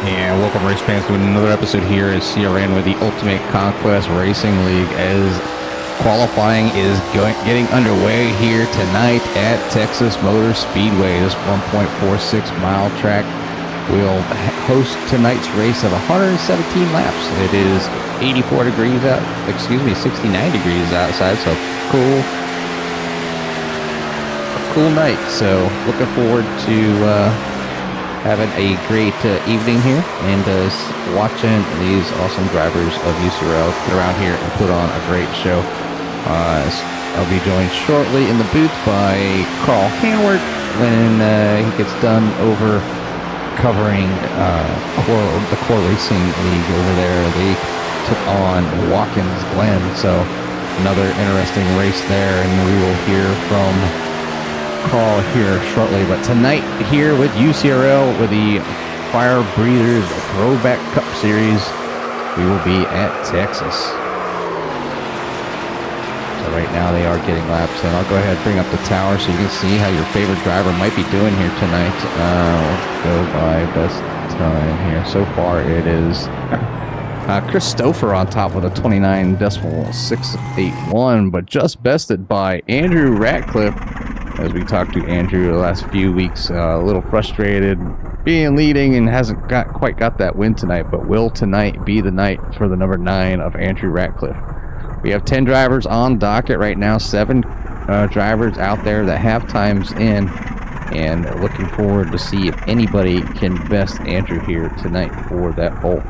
And welcome, race fans, to another episode here at CRN with the Ultimate Conquest Racing League, as qualifying is getting underway here tonight at Texas Motor Speedway. This 1.46 mile track will host tonight's race of 117 laps. It is 84 degrees out, 69 degrees outside, so cool night. So looking forward to having a great evening here and watching these awesome drivers of Ucrl get around here and put on a great show. I'll be joined shortly in the booth by Carl Hanward when he gets done over covering the Core Racing League over there. They took on Watkins Glen, so another interesting race there, and we will hear from Carl here shortly. But tonight here with UCRL with the Firebreathers Throwback Cup Series, we will be at Texas. So right now they are getting laps, and I'll go ahead and bring up the tower so you can see how your favorite driver might be doing here tonight. Let's go by best time here. So far it is Christopher on top with a 29.681, but just bested by Andrew Ratcliffe. As we talked to Andrew the last few weeks, a little frustrated being leading and hasn't quite got that win tonight, but will tonight be the night for the number 9 of Andrew Ratcliffe. We have 10 drivers on docket right now, 7 drivers out there that have times in, and looking forward to see if anybody can best Andrew here tonight for that pole.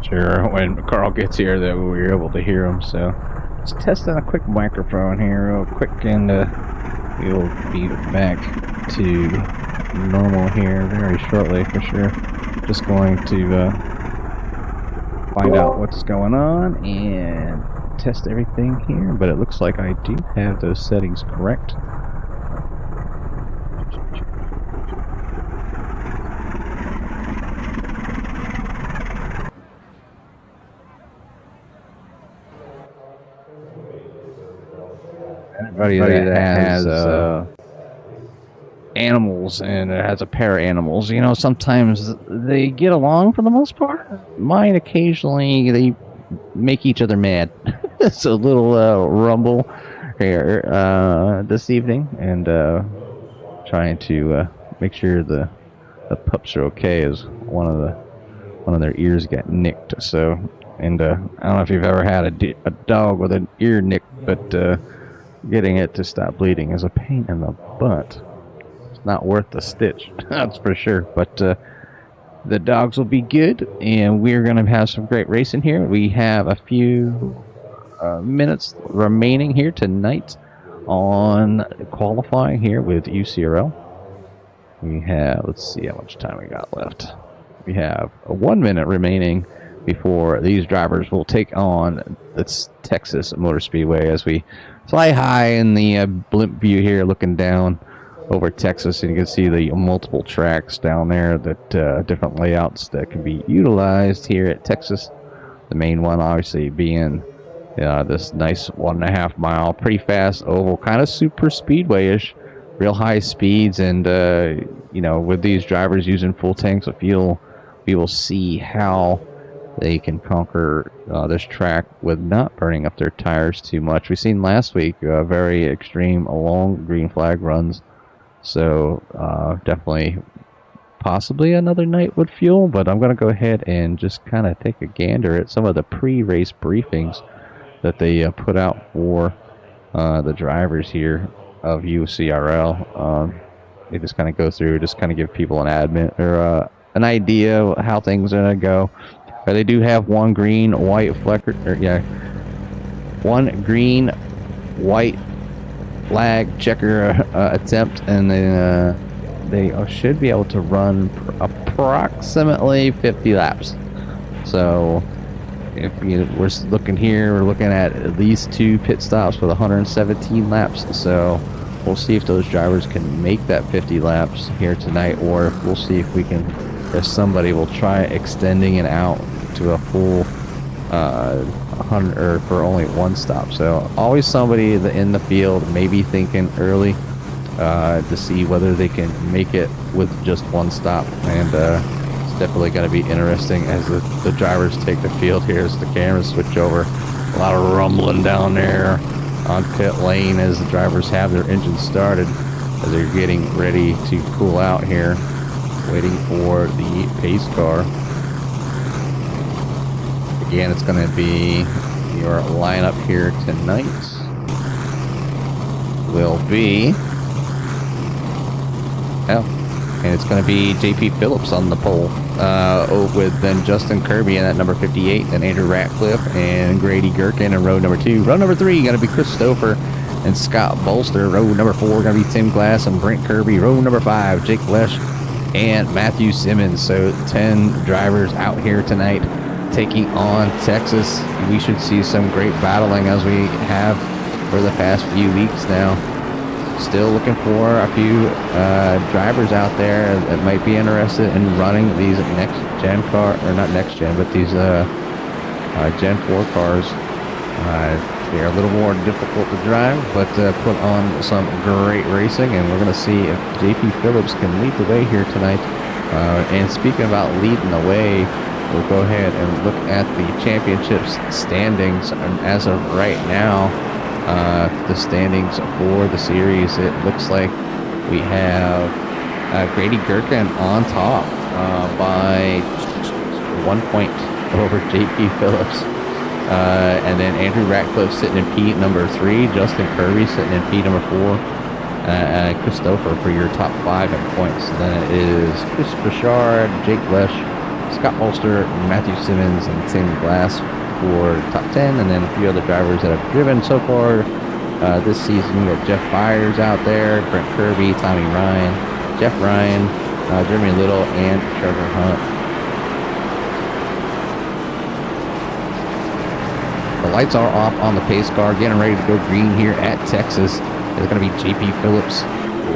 Sure, when Carl gets here that we were able to hear him. So let's test on a quick microphone here real quick, and we'll be back to normal here very shortly for sure. Just going to find out what's going on and test everything here, but it looks like I do have those settings correct. Anybody that has animals and has a pair of animals, you know, sometimes they get along for the most part. Mine occasionally they make each other mad. It's a little rumble here this evening, and trying to make sure the pups are okay, as one of their ears got nicked. So, and I don't know if you've ever had a dog with an ear nicked, but getting it to stop bleeding is a pain in the butt. It's not worth the stitch, that's for sure. But the dogs will be good, and we're going to have some great racing here. We have a few minutes remaining here tonight on qualifying here with UCRL. We have, let's see how much time we got left. We have 1 minute remaining before these drivers will take on the Texas Motor Speedway, as we fly high in the blimp view here looking down over Texas, and you can see the multiple tracks down there, that different layouts that can be utilized here at Texas. The main one obviously being this nice 1.5 mile, pretty fast oval, kind of super speedway-ish, real high speeds, and you know, with these drivers using full tanks of fuel, we will see how they can conquer this track with not burning up their tires too much. We've seen last week very extreme long green flag runs, so definitely possibly another night with fuel. But I'm going to go ahead and just kind of take a gander at some of the pre-race briefings that they put out for the drivers here of UCRL. They just kind of go through, just kind of give people an idea how things are going to go. They do have one green, white one green, white flag checker attempt, and then they should be able to run approximately 50 laps. So if we're looking here, we're looking at least 2 pit stops with 117 laps. So we'll see if those drivers can make that 50 laps here tonight, or if we'll see if somebody will try extending it out to a full 100 or for only 1 stop. So always somebody in the field maybe thinking early to see whether they can make it with just 1 stop. And it's definitely going to be interesting as the drivers take the field here as the cameras switch over. A lot of rumbling down there on pit lane as the drivers have their engines started as they're getting ready to cool out here, waiting for the pace car. Again, it's going to be your lineup here tonight will be, and it's going to be JP Phillips on the pole, with then Justin Kirby in at number 58, then Andrew Ratcliffe and Grady Gherkin in row number 2. Row number 3 going to be Chris Stouffer and Scott Bolster. Row number 4 going to be Tim Glass and Brent Kirby. Row number 5, Jake Lesh and Matthew Simmons. So 10 drivers out here tonight taking on Texas. We should see some great battling as we have for the past few weeks now. Still looking for a few drivers out there that might be interested in running these next gen car, or not next gen, but these Gen 4 cars. They are a little more difficult to drive, but put on some great racing, and we're going to see if JP Phillips can lead the way here tonight. And speaking about leading the way, we'll go ahead and look at the championships standings. And as of right now, the standings for the series, it looks like we have Grady Gherkin on top by 1 point over JP Phillips. And then Andrew Ratcliffe sitting in P number 3, Justin Kirby sitting in P number 4, Chris Stouffer for your top 5 in points. And then it is Chris Bouchard, Jake Lesh, Scott Bolster, Matthew Simmons, and Tim Glass for top 10, and then a few other drivers that have driven so far this season. We got Jeff Byers out there, Brent Kirby, Tommy Ryan, Jeff Ryan, Jeremy Little, and Trevor Hunt. The lights are off on the pace car, getting ready to go green here at Texas. There's going to be JP Phillips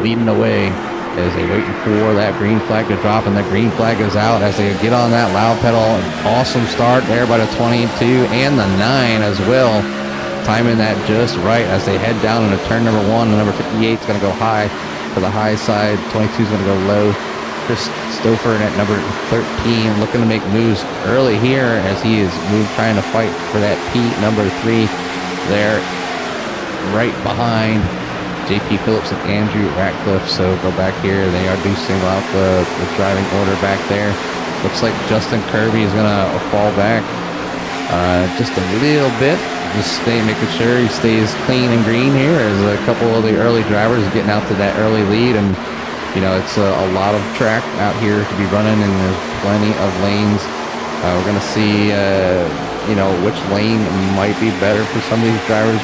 leading the way as they waiting for that green flag to drop, and the green flag is out as they get on that loud pedal. An awesome start there by the 22 and the 9 as well, timing that just right as they head down into turn number 1. The number 58 is going to go high for the high side. 22 is going to go low. Chris Stouffer at number 13 looking to make moves early here as he is trying to fight for that P number 3 there, right behind JP Phillips and Andrew Ratcliffe. So go back here. They are single out the driving order back there. Looks like Justin Kirby is going to fall back just a little bit. Just making sure he stays clean and green here as a couple of the early drivers getting out to that early lead. And, you know, it's a lot of track out here to be running, and there's plenty of lanes. We're going to see, you know, which lane might be better for some of these drivers.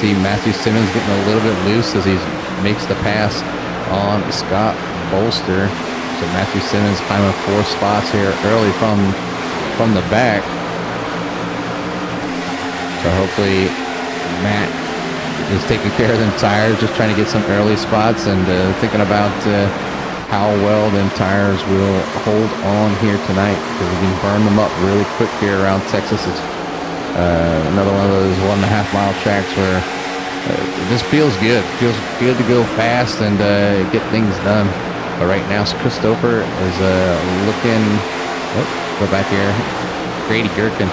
See Matthew Simmons getting a little bit loose as he makes the pass on Scott Bolster. So Matthew Simmons climbing 4 spots here early from the back. So hopefully Matt is taking care of them tires, just trying to get some early spots, and thinking about how well them tires will hold on here tonight, because we can burn them up really quick here around Texas. It's another one of those 1.5 mile tracks where this feels good. Feels good to go fast and get things done. But right now, Chris Stouffer is looking. Oh, go back here. Grady Gherkin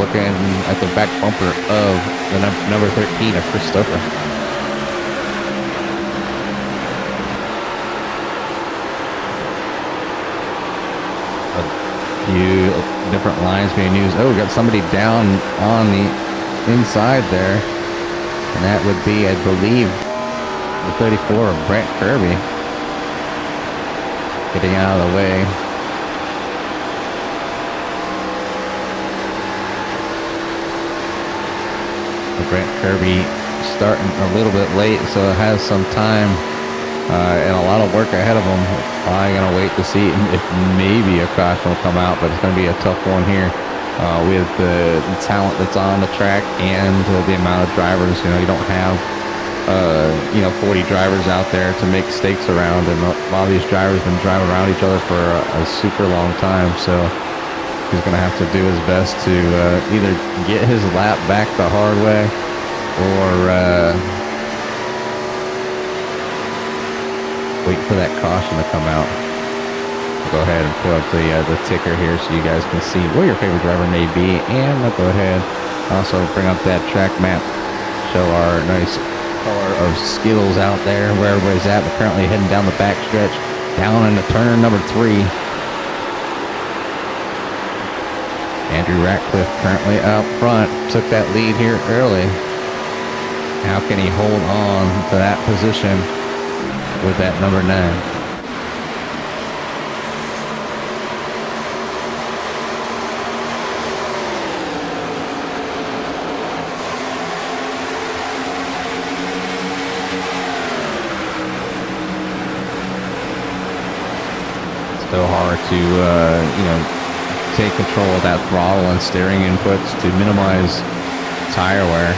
looking at the back bumper of the number 13 of Chris Stouffer. Few different lines being used. Oh, we got somebody down on the inside there, and that would be, I believe, the 34 of Brent Kirby getting out of the way. Brent Kirby starting a little bit late, so it has some time and a lot of work ahead of him. Probably going to wait to see if maybe a caution will come out, but it's going to be a tough one here with the talent that's on the track and the amount of drivers. You don't have 40 drivers out there to make stakes around, and a lot of these drivers have been driving around each other for a super long time. So he's going to have to do his best to either get his lap back the hard way or wait for that caution to come out. I'll go ahead and pull up the ticker here so you guys can see where your favorite driver may be, and I'll go ahead also bring up that track map, show our nice color of Skittles out there where everybody's at. We're currently heading down the back stretch, down into turn number 3. Andrew Ratcliffe currently out front, took that lead here early. How can he hold on to that position with that number 9? So hard to take control of that throttle and steering inputs to minimize tire wear.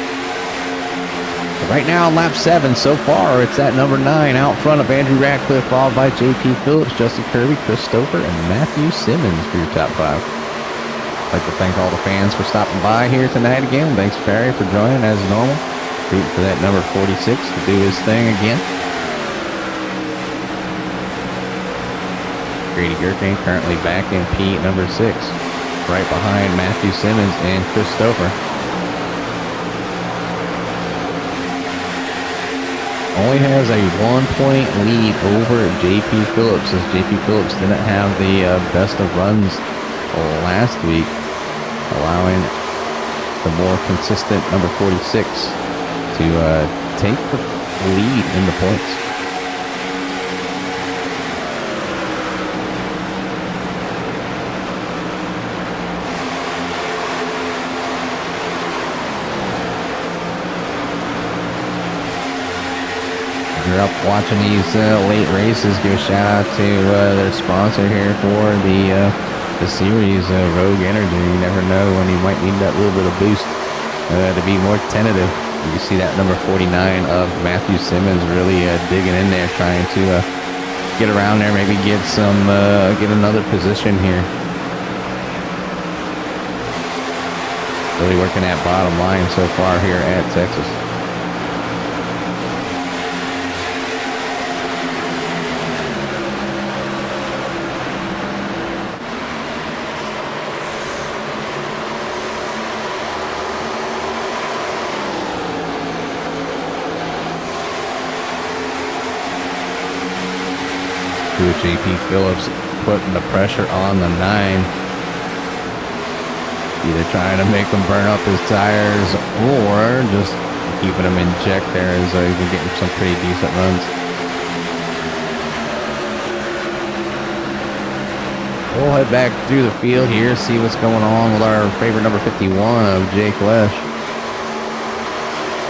But right now, lap 7 so far, it's at number 9 out front of Andrew Ratcliffe, followed by J.P. Phillips, Justin Kirby, Chris Stouffer, and Matthew Simmons for your top 5. I'd like to thank all the fans for stopping by here tonight again. Thanks, Barry, for joining as normal. Rooting for that number 46 to do his thing again. Grady Gurkane currently back in P number 6, right behind Matthew Simmons and Chris Stouffer. Only has a 1-point lead over J.P. Phillips, as J.P. Phillips didn't have the best of runs last week, allowing the more consistent number 46 to take the lead in the points. You're up watching these late races, give a shout out to their sponsor here for the series, Rogue Energy. You never know when you might need that little bit of boost to be more tentative. You see that number 49 of Matthew Simmons really digging in there, trying to get around there, maybe get another position here. Really working that bottom line so far here at Texas. J.P. Phillips putting the pressure on the 9. Either trying to make him burn up his tires or just keeping him in check there, as he's been getting some pretty decent runs. We'll head back through the field here, see what's going on with our favorite number 51 of Jake Lesh.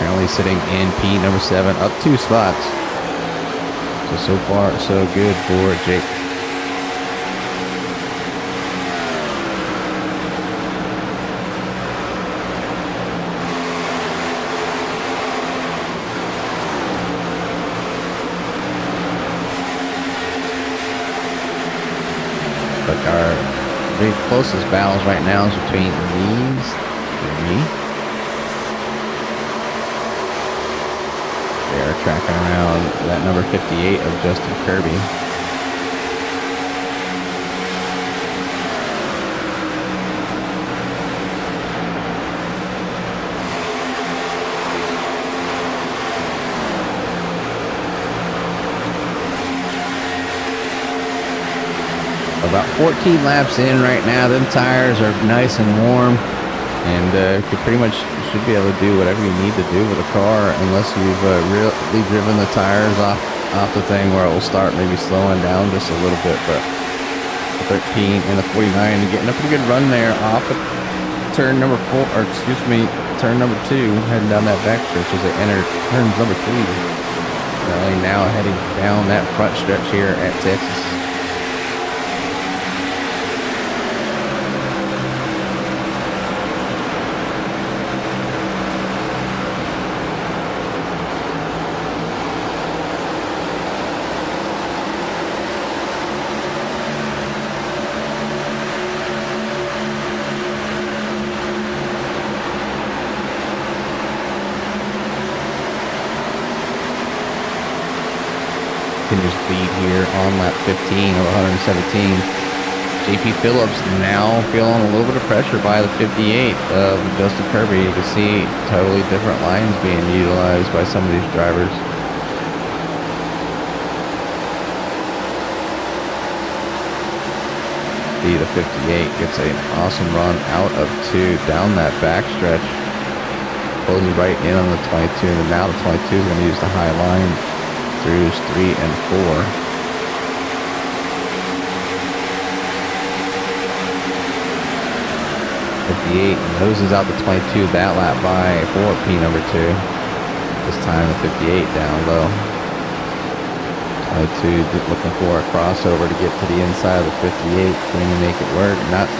Currently sitting in P number 7, up 2 spots. So far, so good for Jake. But our very closest battles right now is between these 3. They're tracking around that number 58 of Justin Kirby. About 14 laps in right now. Them tires are nice and warm, and could pretty much should be able to do whatever you need to do with the car, unless you've really driven the tires off the thing, where it will start maybe slowing down just a little bit. But the 13 and the 49 getting a pretty good run there off of turn number 4, or excuse me, turn number 2, heading down that back stretch as they enter turn number 3. Now heading down that front stretch here at Texas. here on lap 15 of 117. JP Phillips now feeling a little bit of pressure by the 58 of Justin Kirby. You can see totally different lines being utilized by some of these drivers. See the 58 gets an awesome run out of 2 down that backstretch. Closing right in on the 22, and now the 22 is going to use the high line through 3 and 4. 58 noses out the 22 that lap by 4P number 2. This time the 58 down low. 22 looking for a crossover to get to the inside of the 58. Can he make it work? Not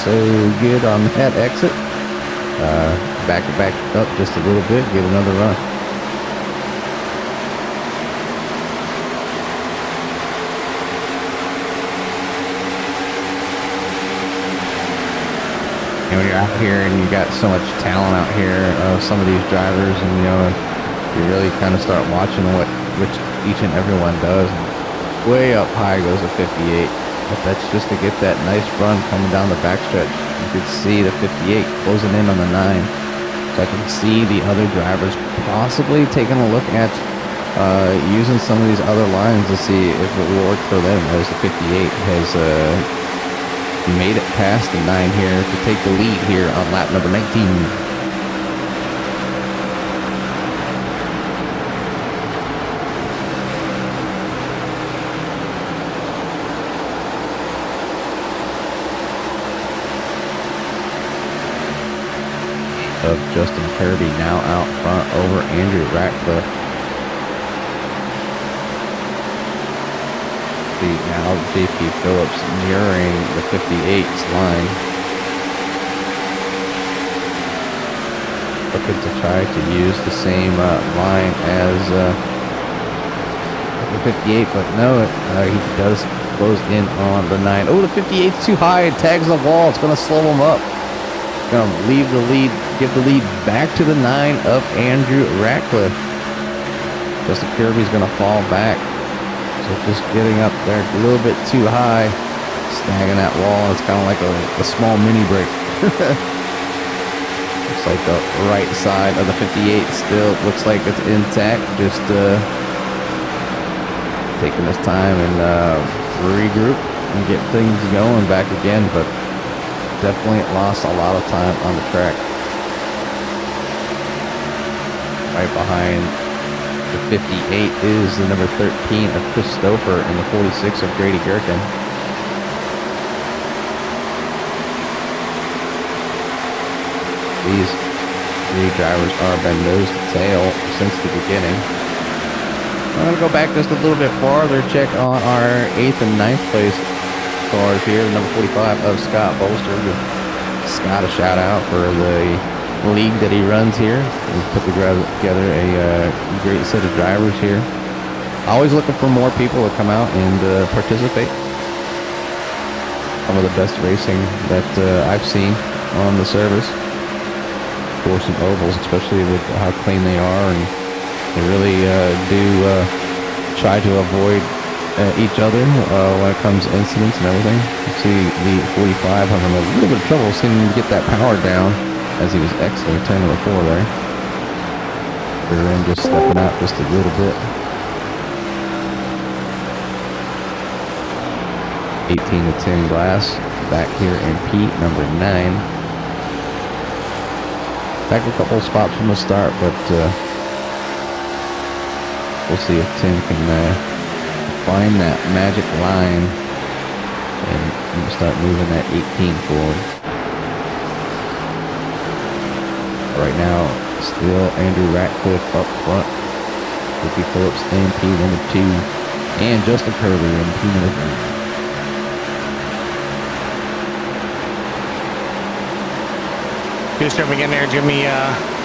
so good on that exit. Back it back up just a little bit. Get another run. And when you're out here and you got so much talent out here, some of these drivers, and you really kind of start watching which each and every one does. Way up high goes the 58, but that's just to get that nice run coming down the backstretch. You can see the 58 closing in on the 9. So I can see the other drivers possibly taking a look at using some of these other lines to see if it will work for them, as the 58 has made it past the 9 here to take the lead here on lap number 19. Of Justin Kirby now out front over Andrew Ratcliffe. See now JP Phillips mirroring the 58's line. Looking to try to use the same line as the 58, but no, he does close in on the 9. Oh, the 58's too high. It tags the wall. It's going to slow him up. Going to leave the lead, give the lead back to the 9 of Andrew Ratcliffe. Justin Kirby's going to fall back. So just getting up there a little bit too high, snagging that wall. It's kind of like a small mini break. Looks like the right side of the 58 still looks like it's intact. Just taking this time and regroup and get things going back again, but definitely lost a lot of time on the track. Right behind the 58 is the number 13 of Christopher and the 46 of Grady Gherkin. These 3 drivers are been nose to tail since the beginning. I'm going to go back just a little bit farther, check on our 8th and 9th place cars here. Number 45 of Scott Bolster. Give Scott a shout out for the league that he runs here. He's put together a great set of drivers here. Always looking for more people to come out and participate. Some of the best racing that I've seen on the service. Course and ovals, especially with how clean they are, and they really do try to avoid each other when it comes to incidents and everything. You see the 45 having a little bit of trouble seeming to get that power down as he was exiting turn number 4 there. Rear end just stepping out just a little bit. 18 to 10 glass back here in Pete, number 9. Back a couple spots from the start, but we'll see if Tim can find that magic line and start moving that 18 forward. Right now, still Andrew Ratcliffe up front. Ricky Phillips in P number 2, and Justin Kirby in P number 3. Just jumping in there, Jimmy.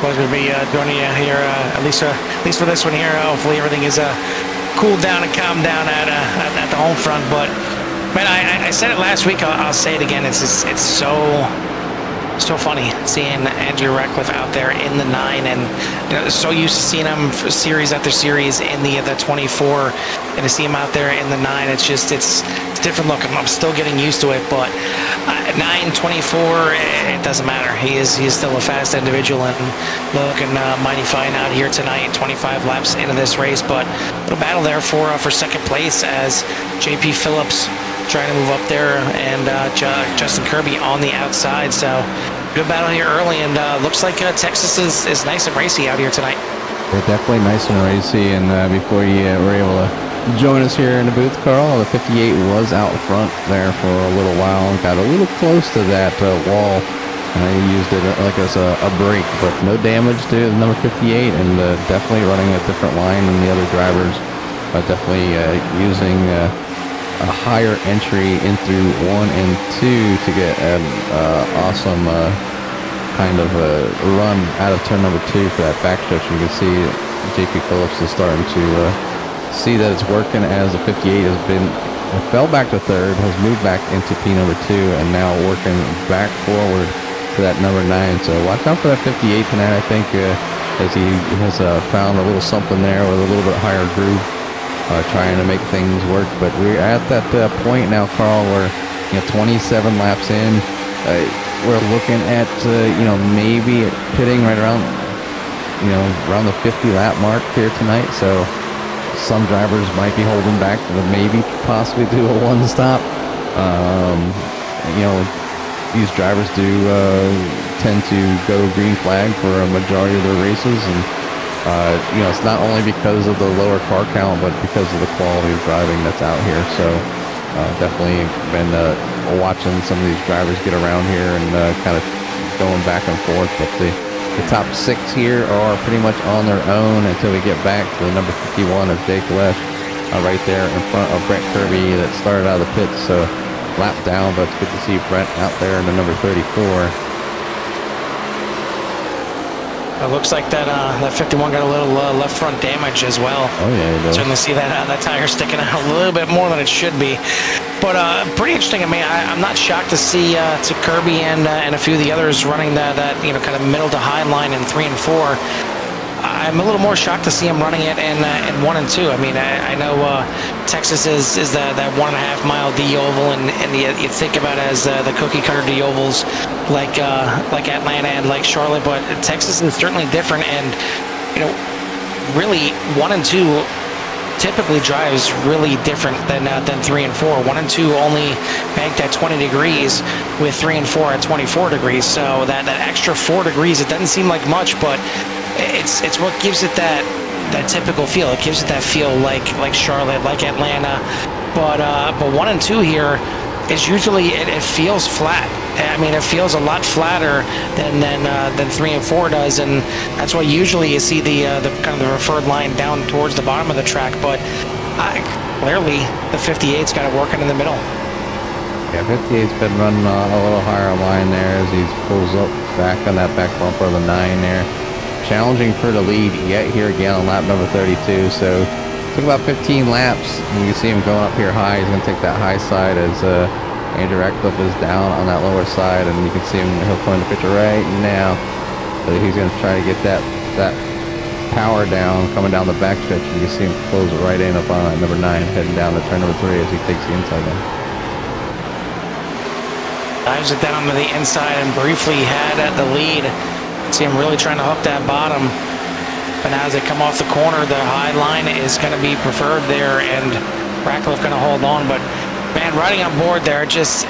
Pleasure to be joining you here, at least for this one here. Hopefully everything is cooled down and calmed down at the home front. But man, I said it last week. I'll say it again. It's so So funny seeing Andrew Ratcliffe out there in the 9, and so used to seeing him for series after series in the 24, and to see him out there in the 9, it's a different look. I'm still getting used to it, but 9, 24, it doesn't matter. He is still a fast individual and looking mighty fine out here tonight. 25 laps into this race, but a little battle there for second place as JP Phillips trying to move up there, and Justin Kirby on the outside. So good battle here early, and looks like Texas is nice and racy out here tonight. They're definitely nice and racy, and before you were able to join us here in the booth, Carl, the 58 was out front there for a little while and got a little close to that wall. He used it like as a brake, but no damage to the number 58, and definitely running a different line than the other drivers. Definitely using a higher entry in through 1 and 2 to get an awesome kind of run out of turn number 2 for that backstretch. You can see JP Phillips is starting to see that it's working, as the 58 fell back to third, has moved back into P number 2, and now working back forward to that number 9. So watch out for that 58 tonight, I think, as he has found a little something there with a little bit higher groove. Trying to make things work, but we're at that point now, Carl, where 27 laps in, we're looking at maybe pitting right around around the 50 lap mark here tonight. So some drivers might be holding back to maybe possibly do a one stop. These drivers do tend to go green flag for a majority of their races, and it's not only because of the lower car count, but because of the quality of driving that's out here. So definitely been watching some of these drivers get around here and kind of going back and forth. But the top 6 here are pretty much on their own until we get back to the number 51 of Jake Lesh, right there in front of Brent Kirby that started out of the pits. So lap down, but it's good to see Brent out there in the number 34. It looks like that 51 got a little left front damage as well. Oh yeah, it does. Certainly see that tire sticking out a little bit more than it should be. But pretty interesting. I mean, I'm not shocked to see to Kirby and a few of the others running that kind of middle to high line in 3 and 4. I'm a little more shocked to see him running it in 1 and 2. I mean, I know Texas is that 1.5 mile D oval, and you think about it as the cookie cutter D ovals like Atlanta and like Charlotte, but Texas is certainly different. And really 1 and 2 typically drives really different than 3 and 4. 1 and 2 only banked at 20 degrees, with 3 and 4 at 24 degrees. So that extra 4 degrees, it doesn't seem like much, but it's what gives it that typical feel. It gives it that feel like Charlotte, like Atlanta. But 1 and 2 here is usually it feels flat. I mean, it feels a lot flatter than 3 and 4 does, and that's why usually you see the kind of the referred line down towards the bottom of the track. But clearly the 58's got it working in the middle. Yeah, 58's been running a little higher line there as he pulls up back on that back bumper of the 9 there. Challenging for the lead yet here again on lap number 32. So took about 15 laps, and you can see him going up here high. He's going to take that high side as Andrew Ratcliffe is down on that lower side, and you can see him, he'll come in the picture right now. So he's going to try to get that power down coming down the backstretch. You can see him close right in up on that number 9, heading down to turn number 3 as he takes the inside down. Dives it down to the inside and briefly had at the lead. See him really trying to hook that bottom, but now as they come off the corner, the high line is going to be preferred there, and Ratcliffe going to hold on. But man, riding on board there, it's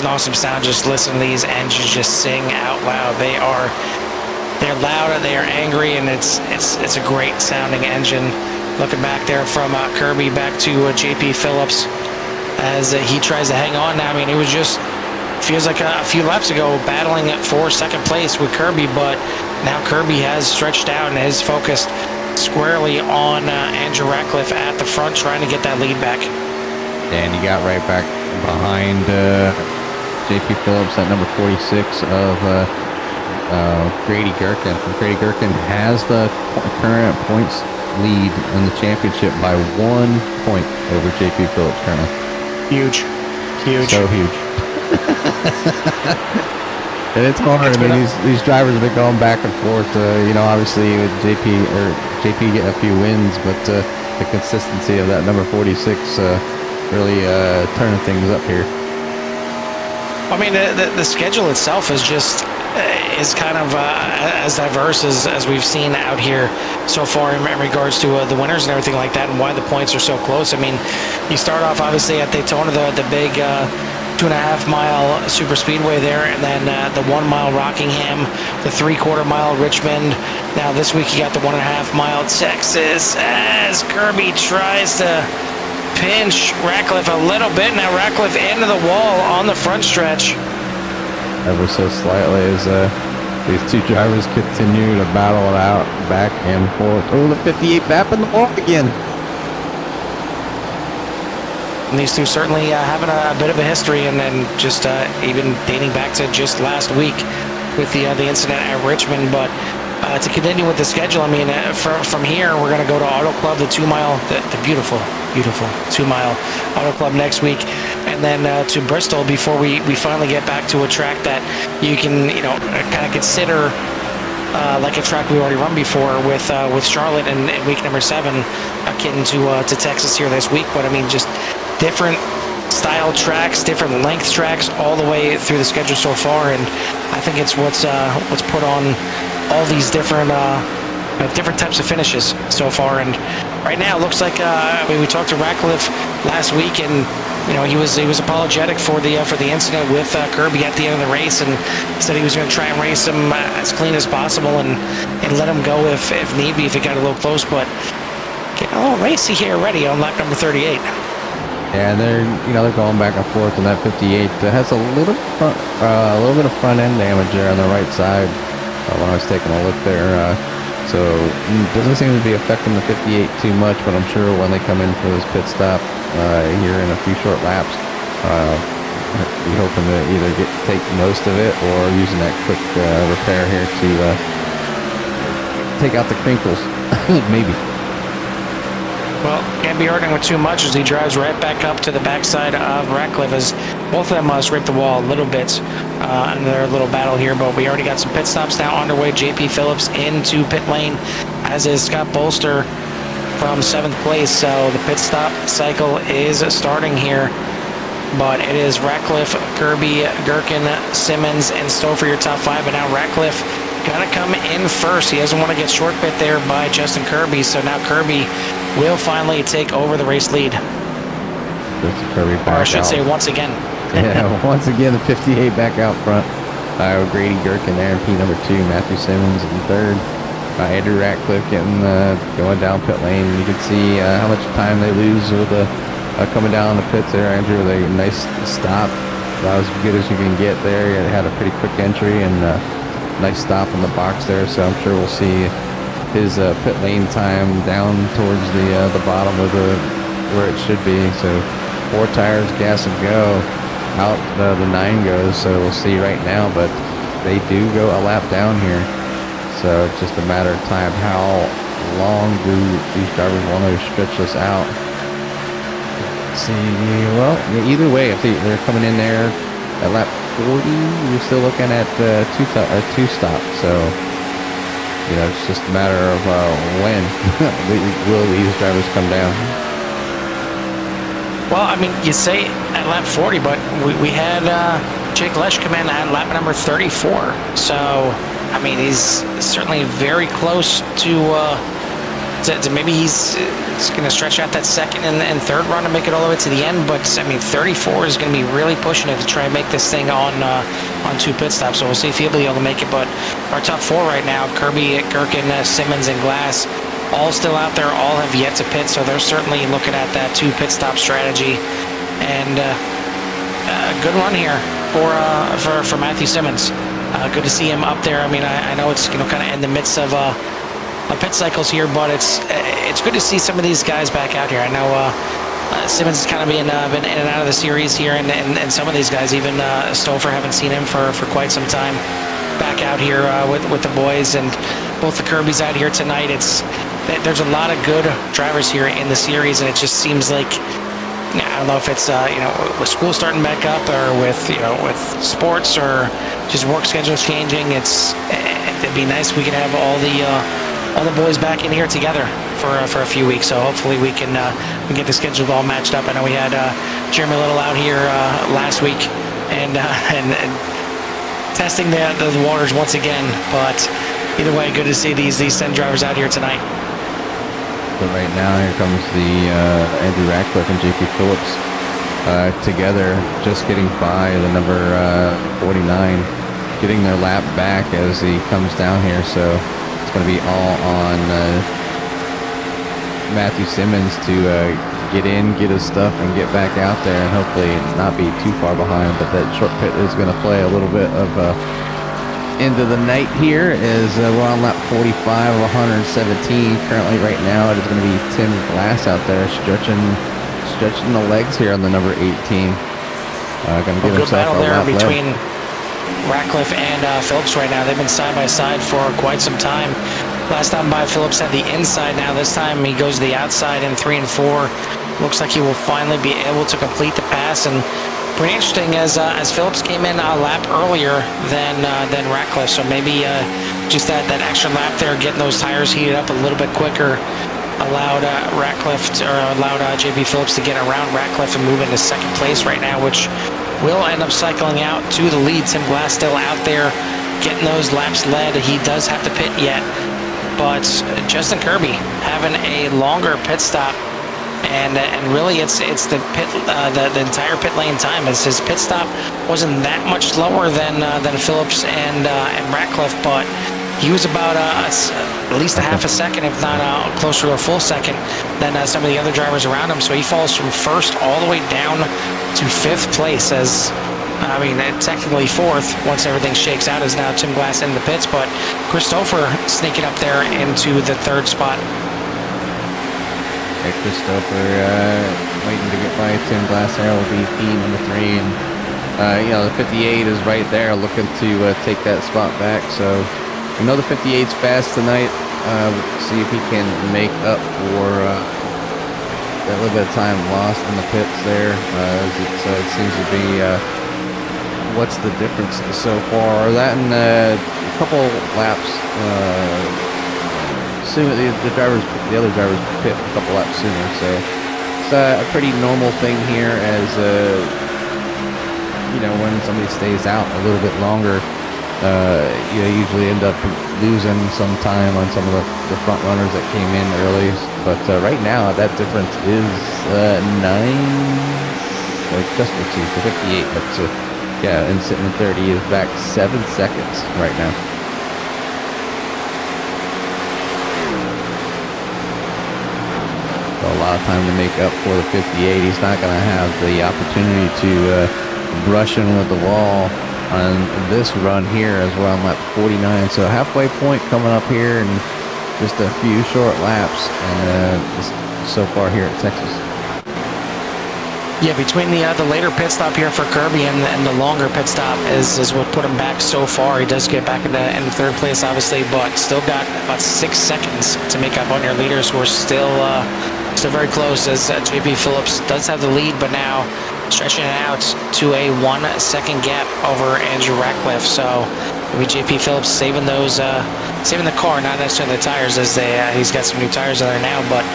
an awesome sound. Just listen to these engines just sing out loud. They're loud, they are angry, and it's a great sounding engine. Looking back there from Kirby back to JP Phillips as he tries to hang on now. I mean, it was just feels like a few laps ago battling it for second place with Kirby, but now Kirby has stretched out and is focused squarely on Andrew Ratcliffe at the front, trying to get that lead back. And he got right back behind JP Phillips at number 46 of Grady Gherkin. Grady Gherkin has the current points lead in the championship by 1 point over JP Phillips currently. Huge. So huge. And it's hard. I mean, these drivers have been going back and forth. Obviously with JP getting a few wins, but the consistency of that number 46 really turning things up here. I mean, the schedule itself is just is kind of as diverse as we've seen out here so far in regards to the winners and everything like that, and why the points are so close. I mean, you start off obviously at Daytona, the big 2.5 mile super speedway there, and then the 1 mile Rockingham, the 3/4 mile Richmond. Now this week you got the 1.5 mile Texas, as Kirby tries to pinch Ratcliffe a little bit. Now Ratcliffe into the wall on the front stretch. Ever so slightly as these two drivers continue to battle it out back and forth. Oh, the 58 bapping the wall again. And these two certainly having a bit of a history, and then just even dating back to just last week with the incident at Richmond. But to continue with the schedule, I mean, from here we're going to go to Auto Club, the 2 mile, the beautiful 2 mile Auto Club next week, and then to Bristol before we finally get back to a track that you can kind of consider like a track we already run before with Charlotte in week number 7, akin to Texas here this week. But I mean, just different style tracks, different length tracks all the way through the schedule so far, and I think it's what's put on all these different types of finishes so far. And right now it looks like I mean, we talked to Ratcliffe last week, and he was apologetic for the incident with Kirby at the end of the race, and said he was going to try and race him as clean as possible and let him go if need be, if it got a little close. But getting a little racy here already on lap number 38. Yeah, they're going back and forth on that 58. It has a little bit of front end damage there on the right side when I was taking a look there. So it doesn't seem to be affecting the 58 too much, but I'm sure when they come in for this pit stop here in a few short laps, we're hoping to either take most of it or using that quick repair here to take out the crinkles, maybe. Well, can't be arguing with too much as he drives right back up to the backside of Ratcliffe, as both of them scrape the wall a little bit in their little battle here. But we already got some pit stops now underway. JP Phillips into pit lane, as is Scott Bolster from 7th place. So the pit stop cycle is starting here. But it is Ratcliffe, Kirby, Gherkin, Simmons, and Stowe for your top 5. And now Ratcliffe gonna come in first. He doesn't want to get short bit there by Justin Kirby. So now Kirby will finally take over the race lead. Kirby back or I should out. say once again. Yeah, once again the 58 back out front. Grady Gherkin there in P number 2, Matthew Simmons in 3rd. Andrew Ratcliffe getting going down pit lane. You can see how much time they lose with coming down the pits there. Andrew with a nice stop, about as good as you can get there. He had a pretty quick entry and nice stop in the box there. So I'm sure we'll see his pit lane time down towards the bottom of where it should be. So 4 tires, gas and go. Out the 9 goes, so we'll see right now, but they do go a lap down here. So it's just a matter of time. How long do these drivers want to stretch this out? Let's see, well, either way, if they're coming in there at lap 40, you're still looking at 2 stops. So it's just a matter of when will these drivers come down. Well, I mean, you say at lap 40, but we had Jake Lesh come in at lap number 34. So, I mean, he's certainly very close to maybe he's going to stretch out that second and third run and make it all the way to the end. But, I mean, 34 is going to be really pushing it to try and make this thing on 2 pit stops. So we'll see if he'll be able to make it. But our top 4 right now, Kirby, Gherkin, Simmons, and Glass, all still out there, all have yet to pit, so they're certainly looking at that 2 pit stop strategy. And a good run here for Matthew Simmons. Good to see him up there. I mean, I know it's kind of in the midst of pit cycles here, but it's good to see some of these guys back out here. I know Simmons has kind of been in and out of the series here, and some of these guys, even Stouffer, haven't seen him for quite some time. Back out here with the boys, and both the Kirbys out here tonight. There's a lot of good drivers here in the series, and it just seems like I don't know if it's with school starting back up, or with with sports, or just work schedules changing. It'd be nice if we could have all the boys back in here together for a few weeks. So hopefully we can get the schedule all matched up. I know we had Jeremy Little out here last week and testing the waters once again. But either way, good to see these 10 drivers out here tonight. So right now, here comes the Andrew Ratcliffe and JP Phillips together, just getting by the number 49, getting their lap back as he comes down here. So it's going to be all on Matthew Simmons to get in, get his stuff, and get back out there, and hopefully not be too far behind. But that short pit is going to play a little bit of into the night here, as we're on lap 45 of 117 currently. Right now it is going to be Tim Glass out there stretching the legs here on the number 18. Going to give himself a lap between Ratcliffe and Phillips right now. They've been side by side for quite some time. Last time by, Phillips had the inside. Now this time he goes to the outside in 3 and 4. Looks like he will finally be able to complete the pass, and pretty interesting as Phillips came in a lap earlier than Ratcliffe, so maybe just that extra lap there, getting those tires heated up a little bit quicker, allowed JP Phillips to get around Ratcliffe and move into second place right now, which will end up cycling out to the lead. Tim Glass still out there getting those laps led. He does have to pit yet, but Justin Kirby having a longer pit stop. And really, it's the entire pit lane time. As his pit stop wasn't that much slower than Phillips and Ratcliffe, but he was about at least a half a second, if not closer to a full second, than some of the other drivers around him. So he falls from first all the way down to 5th place. Technically 4th once everything shakes out, is now Tim Glass in the pits, but Christopher sneaking up there into the 3rd spot. Christopher waiting to get by Tim Glass there will be P number 3, and the 58 is right there looking to take that spot back. So we know the 58's fast tonight. See if he can make up for that little bit of time lost in the pits there. It seems to be what's the difference so far? That and a couple laps. Soon the other drivers pit a couple laps sooner, so it's a pretty normal thing here. As when somebody stays out a little bit longer, you usually end up losing some time on some of the front runners that came in early. But right now that difference is 9. Just let's see, the 58. But and sitting at 30 is back 7 seconds right now. A lot of time to make up for the 58. He's not going to have the opportunity to brush in with the wall on this run here, as we're on lap 49. So halfway point coming up here, and just a few short laps so far here at Texas. Yeah, between the later pit stop here for Kirby and the longer pit stop is what put him back so far. He does get back in the 3rd place, obviously, but still got about 6 seconds to make up on your leaders, who are still very close, as JP Phillips does have the lead, but now stretching it out to a 1 second gap over Andrew Ratcliffe. So maybe JP Phillips saving the car, not necessarily the tires, as he's got some new tires in there now, but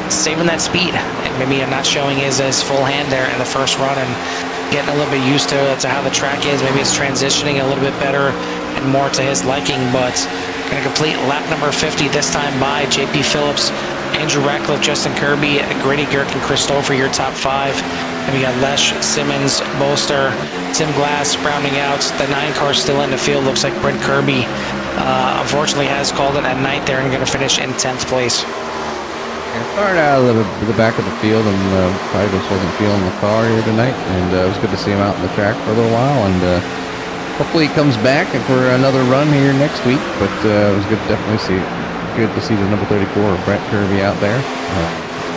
saving that speed, and maybe not showing his full hand there in the first run, and getting a little bit used to how the track is. Maybe it's transitioning a little bit better and more to his liking, but going to complete lap number 50 this time by JP Phillips, Andrew Ratcliffe, Justin Kirby, Grady Gerken, Christopher, your top 5. And we got Lesh, Simmons, Bolster, Tim Glass rounding out. The 9 car still in the field. Looks like Brent Kirby unfortunately has called it at night there and going to finish in 10th place. Started out of the back of the field, and probably just wasn't feeling the car here tonight. And it was good to see him out in the track for a little while. And hopefully he comes back for another run here next week. But it was good to see the number 34, Brent Kirby, out there.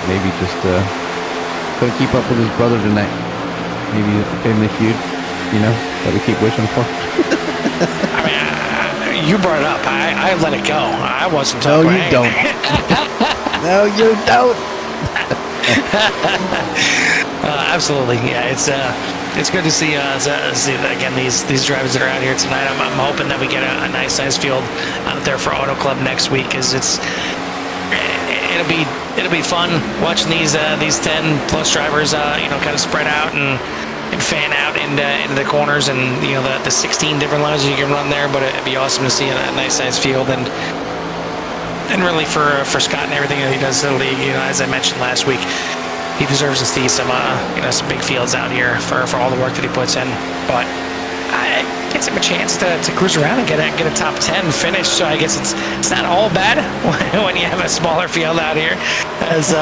Maybe just couldn't keep up with his brother tonight. Maybe a family feud, that we keep wishing for. I mean, you brought it up. I let it go. I wasn't talking. No, you don't. No, you don't. Absolutely, yeah. It's good to see again these drivers that are out here tonight. I'm hoping that we get a nice size field out there for Auto Club next week, because it'll be fun watching these 10 plus drivers kind of spread out and fan out into the corners, and the 16 different lines you can run there. But it'd be awesome to see a nice size field, and really for Scott and everything that he does to the league. As I mentioned last week, he deserves to see some big fields out here for all the work that he puts in. But it gets him a chance to cruise around and get a top 10 finish. So I guess it's not all bad when you have a smaller field out here, as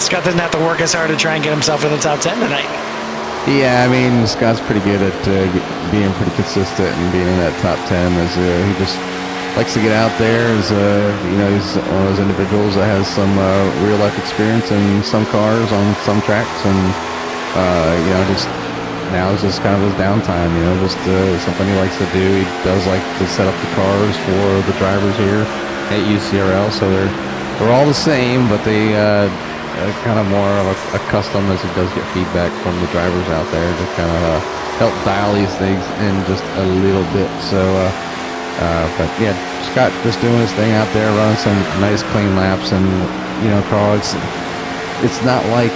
Scott doesn't have to work as hard to try and get himself in the top 10 tonight. Yeah, I mean, Scott's pretty good at being pretty consistent and being in that top 10. As he just likes to get out there. As he's one of those individuals that has some real life experience in some cars on some tracks, and just now is just kind of his downtime. Just something he likes to do. He does like to set up the cars for the drivers here at Ucrl, so they're all the same, but they kind of more of a custom, as he does get feedback from the drivers out there to kind of help dial these things in just a little bit. So, but yeah, Scott just doing his thing out there, running some nice clean laps, and Carl, it's not like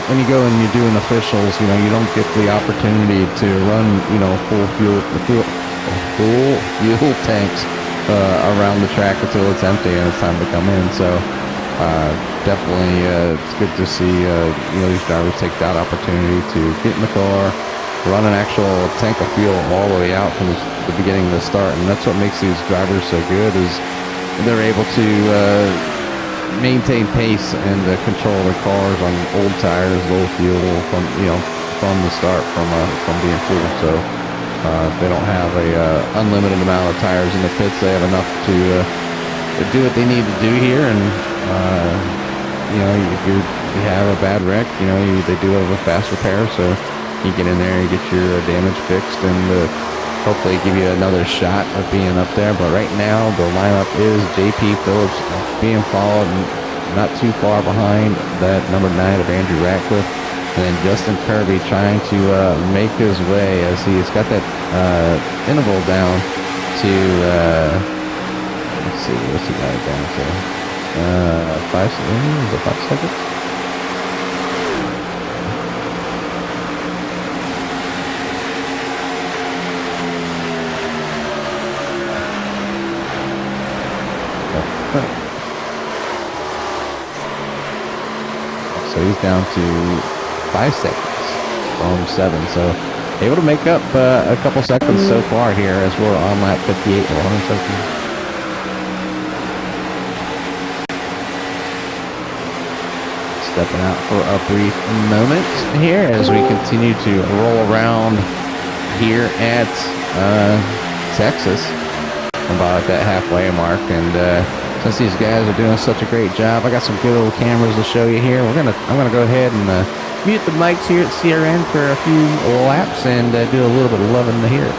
when you go and you're doing officials, you don't get the opportunity to run full fuel tanks around the track until it's empty and it's time to come in. So definitely it's good to see these drivers take that opportunity to get in the car, run an actual tank of fuel all the way out from the beginning to the start. And that's what makes these drivers so good, is they're able to maintain pace and control their cars on old tires, low fuel from the start, from being full. So they don't have a unlimited amount of tires in the pits. They have enough to do what they need to do here. And if you have a bad wreck, they do have a fast repair, so you get in there and get your damage fixed, and hopefully give you another shot of being up there. But right now the lineup is JP Phillips being followed not too far behind that number 9 of Andrew Ratcliffe, and then Justin Kirby trying to make his way, as he's got that interval down to let's see, what's he got it down to? 5 seconds? So he's down to 5 seconds from 7. So able to make up a couple seconds so far here, as we're on lap 58 or 117. Stepping out for a brief moment here as we continue to roll around here at Texas, about that halfway mark. And since these guys are doing such a great job, I got some good old cameras to show you here. I'm gonna go ahead and mute the mics here at CRN for a few laps and do a little bit of loving to hear it.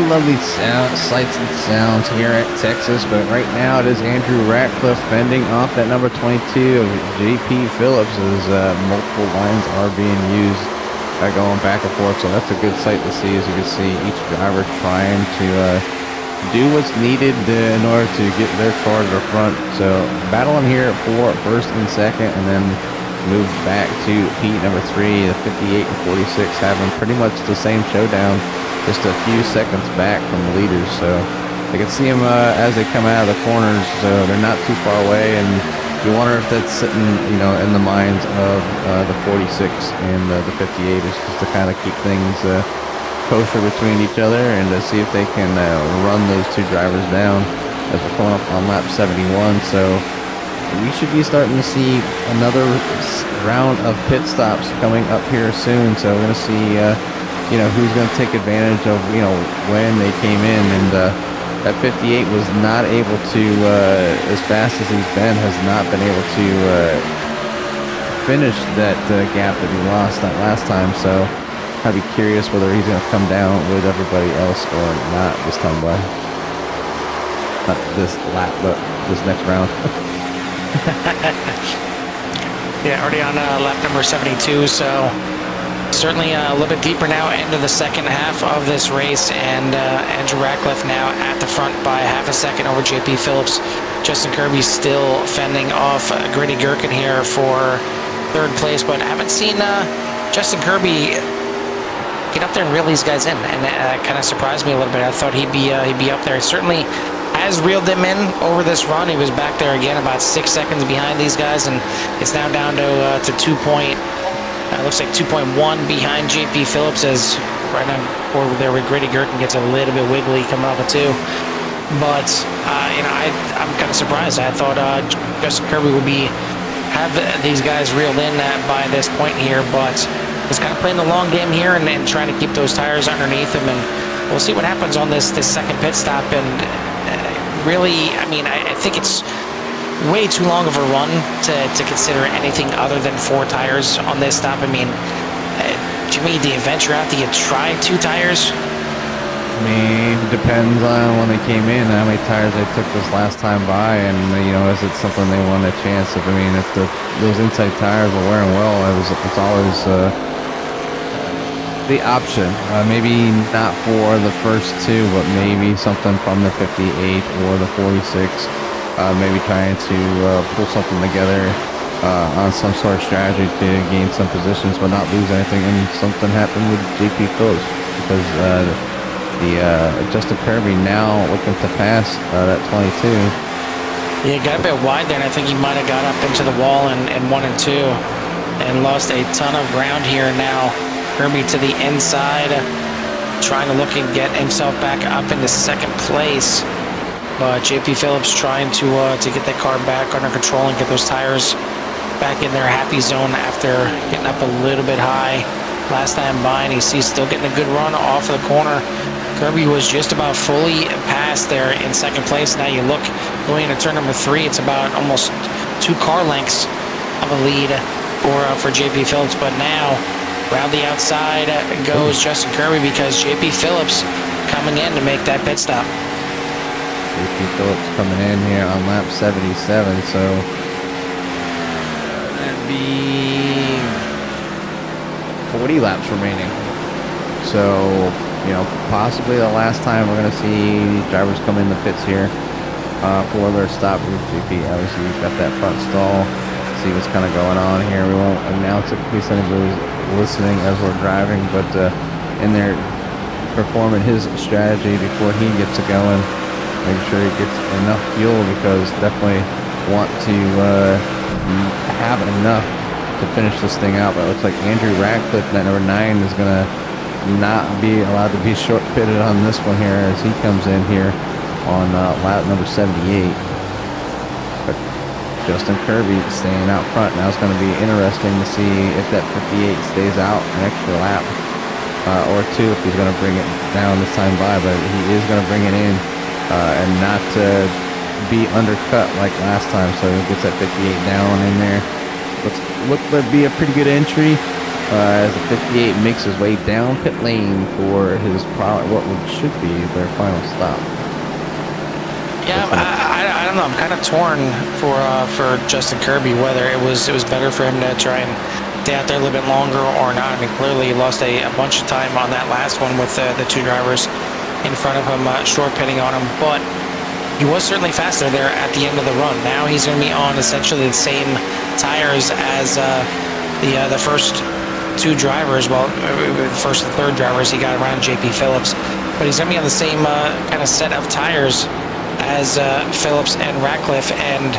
lovely sights and sounds here at Texas, but right now it is Andrew Ratcliffe fending off that number 22 of JP Phillips as multiple lines are being used, going back and forth. So that's a good sight to see, as you can see each driver trying to do what's needed in order to get their car to the front. So battling here for first and second, and then move back to heat number 3, the 58 and 46 having pretty much the same showdown, just a few seconds back from the leaders. So you can see them as they come out of the corners, so they're not too far away, and you wonder if that's sitting, in the minds of the 46 and the 58, is just to kind of keep things kosher between each other and to see if they can run those two drivers down as we're coming up on lap 71. So we should be starting to see another round of pit stops coming up here soon. So we're going to see who's going to take advantage of, when they came in. And that 58 was not able to, as fast as he's been, has not been able to finish that gap that he lost that last time. So I'd be curious whether he's going to come down with everybody else or not this time by. Not this lap, but this next round. Yeah, already on lap number 72, so certainly a little bit deeper now into the second half of this race, and Andrew Ratcliffe now at the front by half a second over JP Phillips. Justin Kirby still fending off Grady Gherkin here for third place, but I haven't seen Justin Kirby get up there and reel these guys in, and that kind of surprised me a little bit. I thought he'd be up there. Certainly has reeled them in over this run. He was back there again about 6 seconds behind these guys, and it's now down to 2 point. Looks like 2.1 behind JP Phillips, as right now over there where Grady Gherkin gets a little bit wiggly coming off of 2. But I'm kind of surprised. I thought Justin Kirby would have these guys reeled in by this point here, but he's kind of playing the long game here and trying to keep those tires underneath him, and we'll see what happens on this second pit stop. And really, I think it's way too long of a run to consider anything other than 4 tires on this stop. Jimmy, do you venture out? Do you try 2 tires? It depends on when they came in, how many tires they took this last time by, and is it something they want a chance of? If those inside tires were wearing well, it's always the option. Maybe not for the first 2, but maybe something from the 58 or the 46. Maybe trying to pull something together on some sort of strategy to gain some positions but not lose anything. And something happened with JP Phillips, because Justin Kirby now looking to pass that 22. Yeah, got a bit wide there, and I think he might have got up into the wall in 1 and 2 and lost a ton of ground here. Now Kirby to the inside, trying to look and get himself back up into second place. But JP Phillips trying to get that car back under control and get those tires back in their happy zone after getting up a little bit high last time by, and he's still getting a good run off of the corner. Kirby was just about fully past there in second place. Now you look going into turn number 3, it's about almost 2 car lengths of a lead for JP Phillips. But now around the outside goes Justin Kirby, because JP Phillips coming in to make that pit stop. JP Phillips coming in here on lap 77, so that'd be 40 laps remaining. So, possibly the last time we're going to see drivers come in the pits here for their stop. JP obviously got that front stall. See what's kind of going on here. We won't announce it in case anybody's listening as we're driving, but in there performing his strategy before he gets it going. Make sure he gets enough fuel, because definitely want to have enough to finish this thing out. But it looks like Andrew Ratcliffe, that number 9, is going to not be allowed to be short pitted on this one here, as he comes in here on lap number 78. But Justin Kirby staying out front. Now it's going to be interesting to see if that 58 stays out an extra lap or 2, if he's going to bring it down this time by. But he is going to bring it in and not be undercut like last time. So he gets that 58 down in there. Looks to be a pretty good entry as the 58 makes his way down pit lane for his what should be their final stop. Yeah, I don't know. I'm kind of torn for Justin Kirby whether it was better for him to try and stay out there a little bit longer or not. I mean, clearly he lost a bunch of time on that last one with the two drivers in front of him, short pitting on him, but he was certainly faster there at the end of the run. Now he's going to be on essentially the same tires as the first two drivers. Well, the first and third drivers he got around JP Phillips, but he's going to be on the same kind of set of tires as Phillips and Ratcliffe, and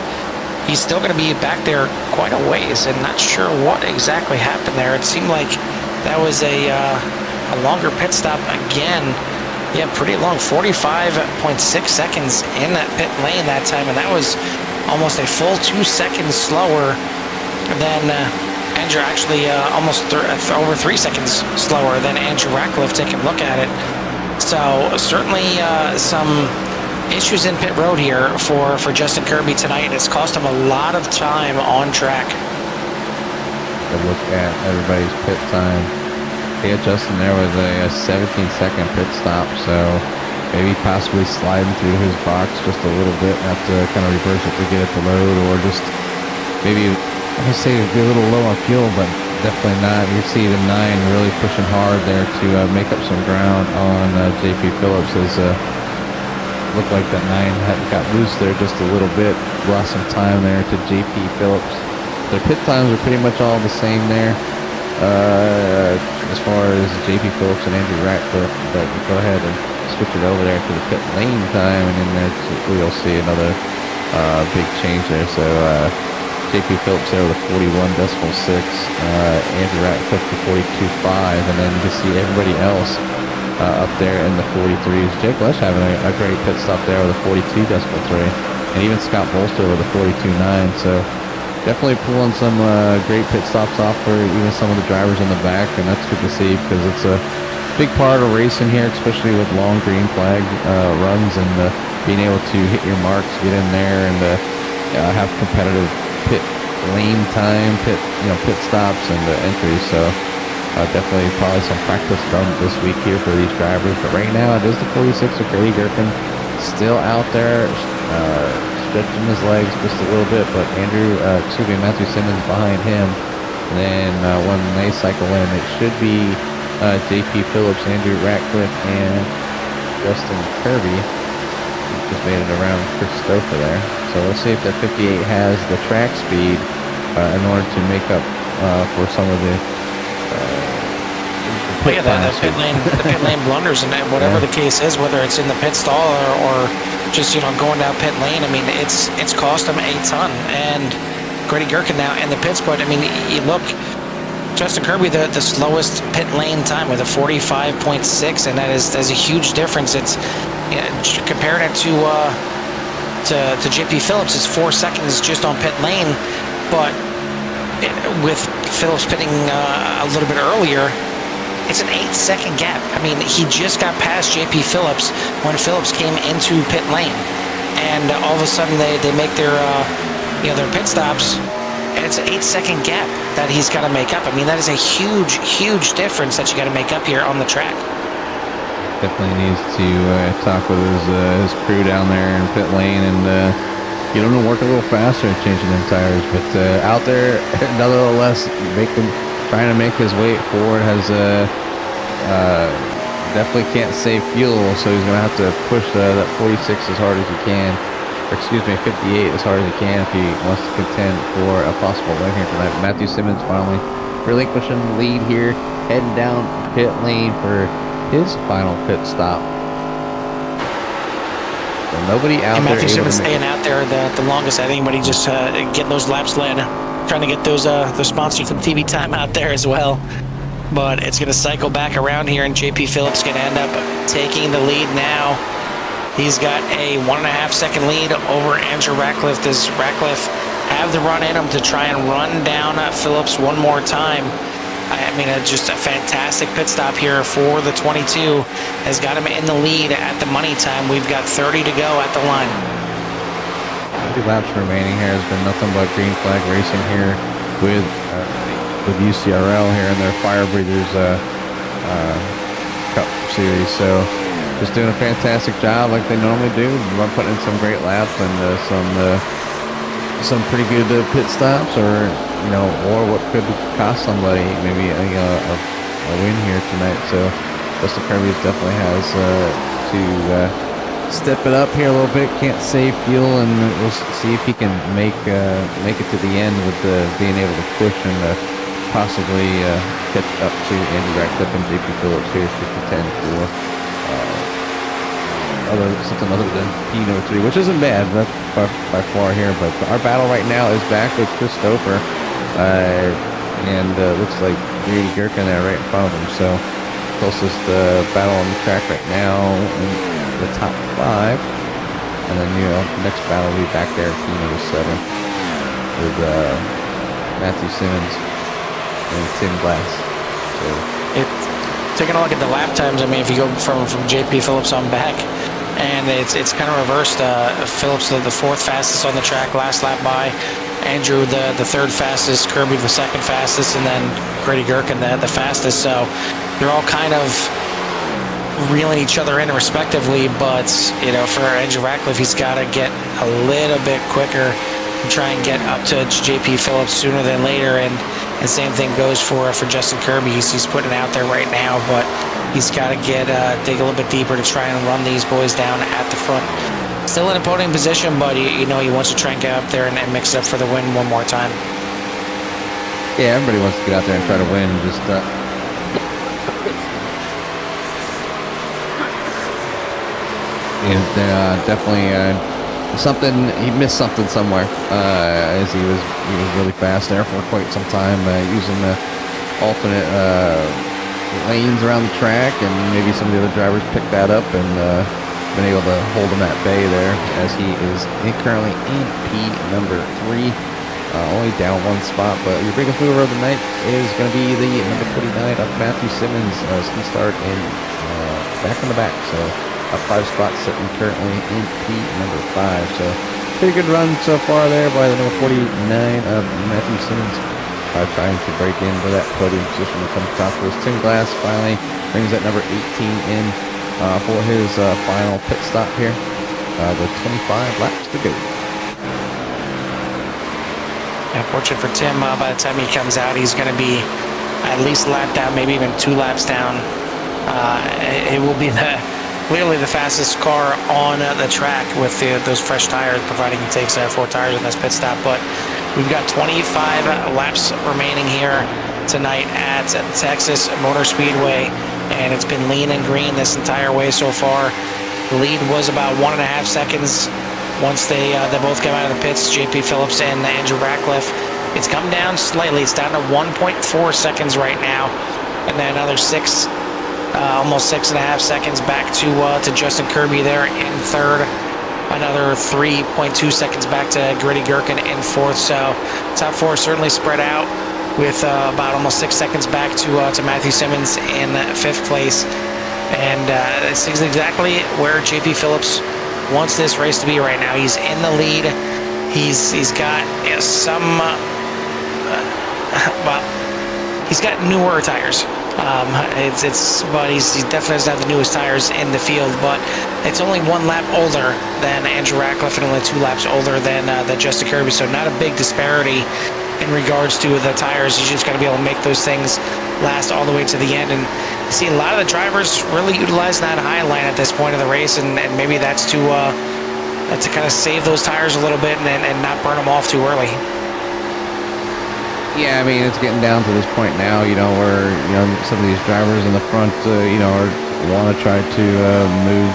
he's still going to be back there quite a ways, and not sure what exactly happened there. It seemed like that was a longer pit stop again. Yeah, pretty long, 45.6 seconds in that pit lane that time, and that was almost a full 2 seconds slower than Andrew, actually almost over 3 seconds slower than Andrew Ratcliffe. Take a look at it. So certainly some issues in pit road here for Justin Kirby tonight. It's cost him a lot of time on track. Look at everybody's pit time. Yeah, Justin there was a 17-second pit stop, so maybe possibly sliding through his box just a little bit, have to kind of reverse it to get it to load, or just maybe, I would say, be a little low on fuel, but definitely not. You see the 9 really pushing hard there to make up some ground on JP Phillips. As looked like that 9 had got loose there just a little bit, lost some time there to JP Phillips. Their pit times are pretty much all the same there. As far as JP Phillips and Andrew Ratcliffe, but go ahead and switch it over there to the pit lane time, and then we'll see another big change there. So JP Phillips there with a 41.6, Andrew Ratcliffe to 42.5, and then you can see everybody else up there in the 43s. Jake Lesh having a great pit stop there with a 42.3, and even Scott Bolster with a 42.9. So definitely pulling some great pit stops off for even some of the drivers in the back, and that's good to see because it's a big part of racing here, especially with long green flag runs, and being able to hit your marks, get in there, and have competitive pit lane time, pit stops and entries. So definitely probably some practice done this week here for these drivers. But right now it is the 46 of Grady Gherkin still out there. Stretching his legs just a little bit, but Matthew Simmons behind him. And then when they cycle in, it should be JP Phillips, Andrew Ratcliffe, and Justin Kirby. He just made it around Chris Stouffer there. So let's see if that 58 has the track speed in order to make up for some of the the pit lane blunders, and whatever the case is, whether it's in the pit stall or just going down pit lane. I mean, it's cost him a ton. And Grady Gherkin now in the pits, but I mean, you look, Justin Kirby the slowest pit lane time with a 45.6, and that's a huge difference. It's comparing it to JP Phillips, it's 4 seconds just on pit lane, but with Phillips pitting a little bit earlier, it's an 8-second gap. I mean, he just got past JP Phillips when Phillips came into pit lane, and all of a sudden they make their pit stops, and it's an 8-second gap that he's got to make up. I mean, that is a huge difference that you got to make up here on the track. Definitely needs to talk with his crew down there in pit lane and get him to work a little faster changing them tires. But out there, nonetheless, trying to make his way forward, has definitely can't save fuel, so he's going to have to push that 46 as hard as he can, or excuse me, 58 as hard as he can if he wants to contend for a possible win here tonight. Matthew Simmons finally relinquishing the lead here, heading down pit lane for his final pit stop. So nobody out there. Matthew Simmons staying out there the longest at anybody, just getting those laps led, trying to get those the sponsors from TV time out there as well. But it's going to cycle back around here, and JP Phillips going to end up taking the lead now. He's got a 1.5 second lead over Andrew Ratcliffe. Does Ratcliffe have the run in him to try and run down Phillips one more time? I mean, just a fantastic pit stop here for the 22. Has got him in the lead at the money time. We've got 30 to go at the line. 2 laps remaining here. Has been nothing but green flag racing here with with UCRL here in their Firebreathers Cup series. So just doing a fantastic job like they normally do. Putting in some great laps and some pretty good pit stops, or or what could cost somebody maybe a win here tonight. So Justin Kirby definitely has to step it up here a little bit. Can't save fuel, and we'll see if he can make it to the end with being able to push and possibly catch up to Andrew Ratcliffe and JP Phillips here, 50-10 for something other than P03, which isn't bad. That's by far here. But our battle right now is back with Chris Stoper, and looks like Grady Gherkin there right in front of him. So closest battle on the track right now in the top 5, and then next battle will be back there at P07 with Matthew Simmons and Tim Glass. So taking a look at the lap times, I mean, if you go from JP Phillips on back, and it's kind of reversed. Phillips the 4th fastest on the track last lap by, Andrew the 3rd fastest, Kirby the 2nd fastest, and then Grady Gherkin the fastest. So they're all kind of reeling each other in respectively, but for Andrew Ratcliffe, he's got to get a little bit quicker and try and get up to JP Phillips sooner than later, and same thing goes for Justin Kirby. He's putting it out there right now, but he's got to dig a little bit deeper to try and run these boys down at the front. Still in a podium position, but he wants to try and get up there and mix it up for the win one more time. Yeah, everybody wants to get out there and try to win. Just definitely something. He missed something somewhere, as he was really fast there for quite some time, using the alternate lanes around the track, and maybe some of the other drivers picked that up and been able to hold him at bay there, as he is currently in P number 3, only down 1 spot. But your biggest mover of the night is going to be the number 49 of Matthew Simmons, as he started in back in the back. So up 5 spots, sitting currently in P number 5. So pretty good run so far there by the number 49 of Matthew Simmons, trying to break into that podium position to come across with Tim Glass. Finally brings that number 18 in for his final pit stop here with 25 laps to go. Fortunate for Tim, by the time he comes out, he's going to be at least a lap down, maybe even 2 laps down. It will be clearly the fastest car on the track with those fresh tires, providing he takes 4 tires in this pit stop. But we've got 25 laps remaining here tonight at Texas Motor Speedway, and it's been lean and green this entire way so far. The lead was about 1.5 seconds once they both came out of the pits, JP Phillips and Andrew Ratcliffe. It's come down slightly. It's down to 1.4 seconds right now, and then another 6, almost 6.5 seconds back to Justin Kirby there in 3rd. Another 3.2 seconds back to Grady Gherkin in 4th. So top 4 certainly spread out, with about almost 6 seconds back to Matthew Simmons in 5th place. And this is exactly where JP Phillips wants this race to be right now. He's in the lead. He's got some he's got newer tires. But he definitely doesn't have the newest tires in the field, but it's only 1 lap older than Andrew Ratcliffe and only 2 laps older than Justin Kirby. So not a big disparity in regards to the tires. You just got to be able to make those things last all the way to the end. And you see a lot of the drivers really utilize that high line at this point of the race, and maybe that's to kind of save those tires a little bit and not burn them off too early. Yeah, I mean, it's getting down to this point now, where, some of these drivers in the front, want to try to move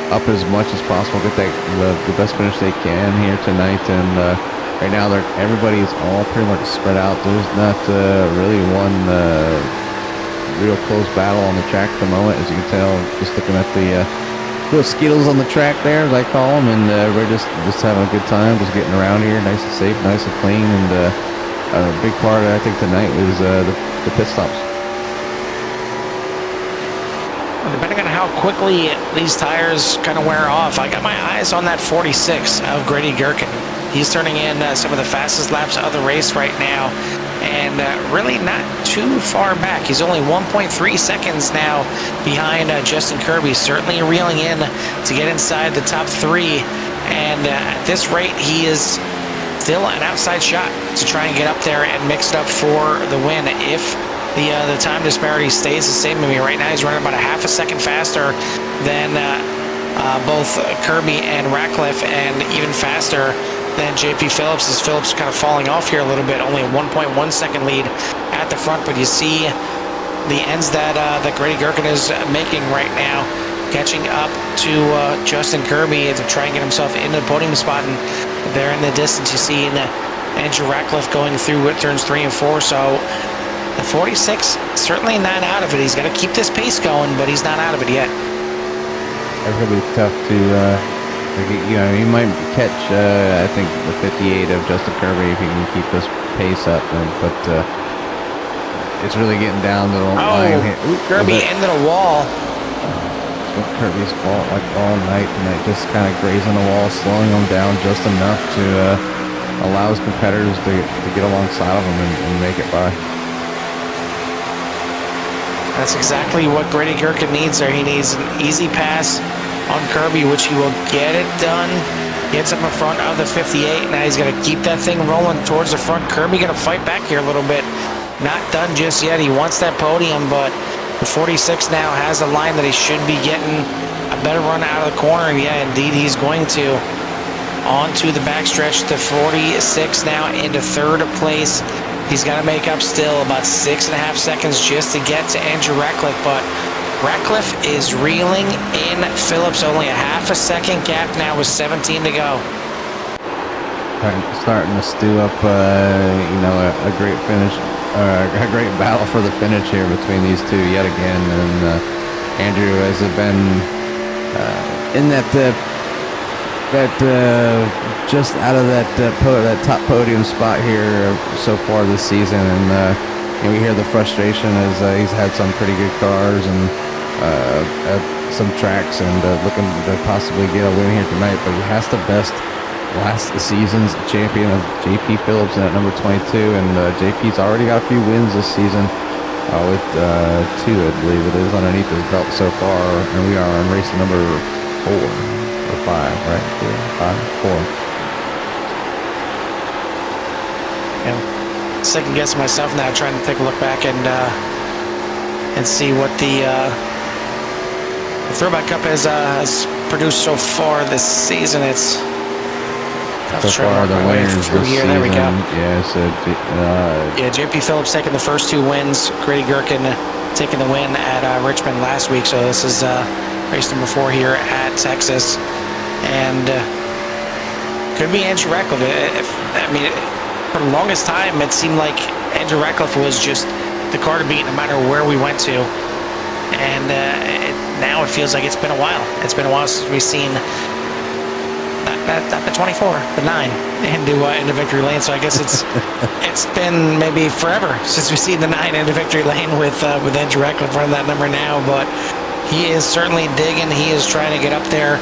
up as much as possible, get the best finish they can here tonight. And right now, everybody's all pretty much spread out. There's not really one real close battle on the track at the moment, as you can tell, just looking at the little skittles on the track there, as I call them, and we're just having a good time, just getting around here, nice and safe, nice and clean. And a big part, I think, tonight was the pit stops. Depending on how quickly these tires kind of wear off, I got my eyes on that 46 of Grady Gherkin. He's turning in some of the fastest laps of the race right now. and really not too far back. He's only 1.3 seconds now behind Justin Kirby, certainly reeling in to get inside the top 3, and at this rate he is still an outside shot to try and get up there and mix it up for the win if the time disparity stays the same. I mean, right now he's running about a half a second faster than both Kirby and Ratcliffe, and even faster than JP Phillips, as Phillips kind of falling off here a little bit, only a 1.1 second lead at the front. But you see the ends that Grady Gherkin is making right now, catching up to Justin Kirby to try and get himself into the podium spot. And there in the distance you see Andrew Ratcliffe going through turns 3 and 4. So the 46 certainly not out of it. He's got to keep this pace going, but he's not out of it yet. It's really tough to, you might catch, I think, the 58 of Justin Kirby if he can keep this pace up, but it's really getting down to the line here. Kirby into the wall. Kirby's fault like all night tonight, just kind of grazing the wall, slowing him down just enough to allow his competitors to get alongside of him and make it by. That's exactly what Grady Gherkin needs there. He needs an easy pass on Kirby, which he will get it done. Gets up in front of the 58. Now he's going to keep that thing rolling towards the front. Kirby going to fight back here a little bit. Not done just yet. He wants that podium, but the 46 now has a line that he should be getting a better run out of the corner. Yeah, indeed, he's going to. On to the backstretch. The 46 now into third place. He's got to make up still about 6.5 seconds just to get to Andrew Ratcliffe, but Ratcliffe is reeling in Phillips. Only a half a second gap now with 17 to go. Starting to stew up, a great finish, a great battle for the finish here between these two yet again. And Andrew has been in that just out of that top podium spot here so far this season, and we hear the frustration as he's had some pretty good cars and some tracks, and looking to possibly get a win here tonight, but he has to best last season's champion of JP Phillips in at number 22, and JP's already got a few wins this season with 2, I believe it is, underneath his belt so far, and we are on race number 4 or 5, right? 4. Yeah, second guessing myself now, trying to take a look back and see what the Throwback Cup has produced so far this season. It's so far the winners this season. There we go. Yeah, so JP Phillips taking the first 2 wins. Grady Gherkin taking the win at Richmond last week. So this is race number 4 here at Texas, and could be Andrew Ratcliffe. For the longest time, it seemed like Andrew Ratcliffe was just the car to beat no matter where we went to. And now it feels like it's been a while. It's been a while since we've seen not the 24, the 9 into victory lane. So I guess it's been maybe forever since we've seen the 9 into victory lane with Andrew Ratcliffe running that number now. But he is certainly digging. He is trying to get up there.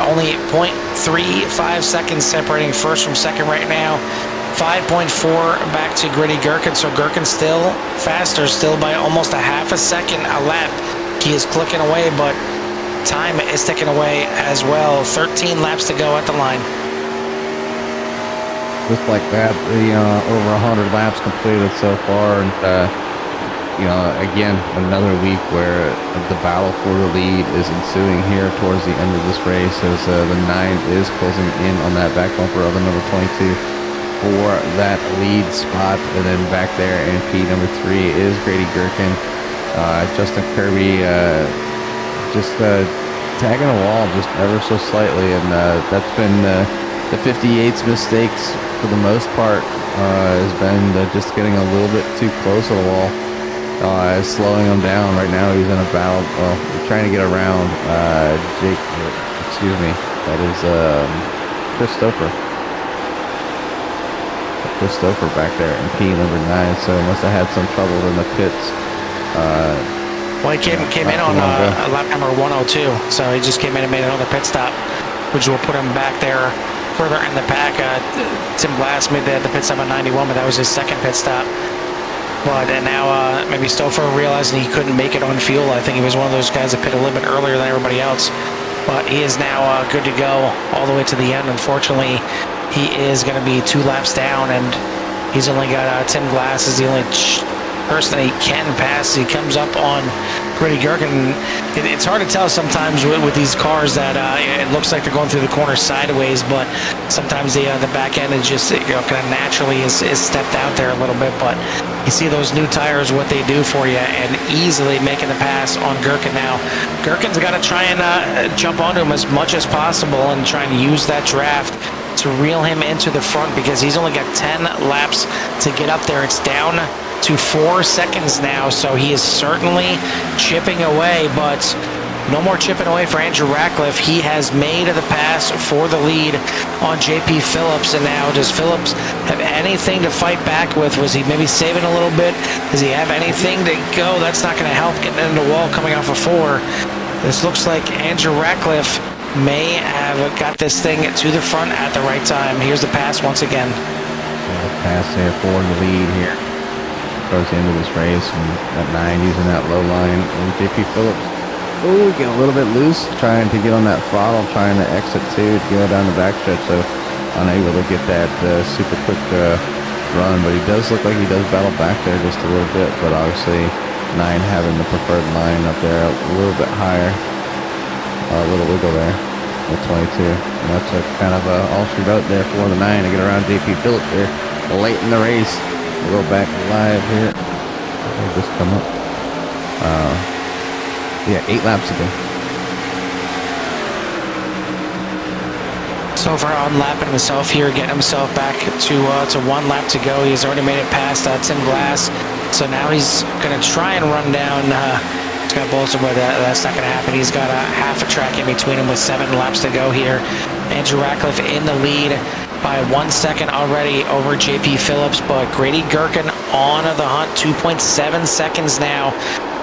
Only 0.35 seconds separating first from second right now. 5.4 back to Grady Gherkin, so Gherkin's still faster, still by almost a half a second a lap. He is clicking away, but time is ticking away as well. 13 laps to go at the line. Just like that, over 100 laps completed so far, and again, another week where the battle for the lead is ensuing here towards the end of this race, as the 9 is closing in on that back bumper of the number 22 for that lead spot. And then back there in P number 3 is Grady Gherkin. Justin Kirby just tagging a wall just ever so slightly, and that's been the 58's mistakes for the most part, has been just getting a little bit too close to the wall. Slowing him down right now. He's in a battle. Well, trying to get around that is Christopher back there in P number 9, so he must have had some trouble in the pits. Well, he came in on lap number 102, so he just came in and made another pit stop, which will put him back there further in the pack. Tim Glass made the pit stop on 91, but that was his second pit stop. But and now maybe Stouffer realizing he couldn't make it on fuel. I think he was one of those guys that pit a little bit earlier than everybody else. But he is now good to go all the way to the end. Unfortunately, he is going to be 2 laps down, and he's only got Tim Glass is the only person that he can pass. He comes up on Grady Gherkin. It's hard to tell sometimes with these cars that it looks like they're going through the corner sideways, but sometimes the back end is just kind of naturally is stepped out there a little bit. But you see those new tires, what they do for you, and easily making the pass on Gherkin now. Gherkin's got to try and jump onto him as much as possible and try and use that draft to reel him into the front, because he's only got 10 laps to get up there. It's down to 4 seconds now, so he is certainly chipping away, but no more chipping away for Andrew Ratcliffe. He has made the pass for the lead on JP Phillips, and now does Phillips have anything to fight back with? Was he maybe saving a little bit? Does he have anything to go? That's not going to help getting into the wall coming off of 4. This looks like Andrew Ratcliffe may have got this thing to the front at the right time. Here's the pass once again. Pass there for the lead here. Towards the end of this race, and at 9 using that low line, and JP Phillips, get a little bit loose, trying to get on that throttle, trying to exit too, to go down the backstretch, so unable to get that super quick run, but he does look like he does battle back there just a little bit, but obviously 9 having the preferred line up there a little bit higher, a little wiggle there with 22, and that's a kind of all she wrote there for the 9 to get around JP Phillips there late in the race. We'll go back live here. I'll just come up. Yeah, 8 laps ago. So far on lapping himself here, getting himself back to 1 lap to go. He's already made it past Tim Glass. So now he's going to try and run down Scott Bolster, but that's not going to happen. He's got a half a track in between him with 7 laps to go here. Andrew Ratcliffe in the lead by 1 second already over JP Phillips, but Grady Gherkin on the hunt, 2.7 seconds now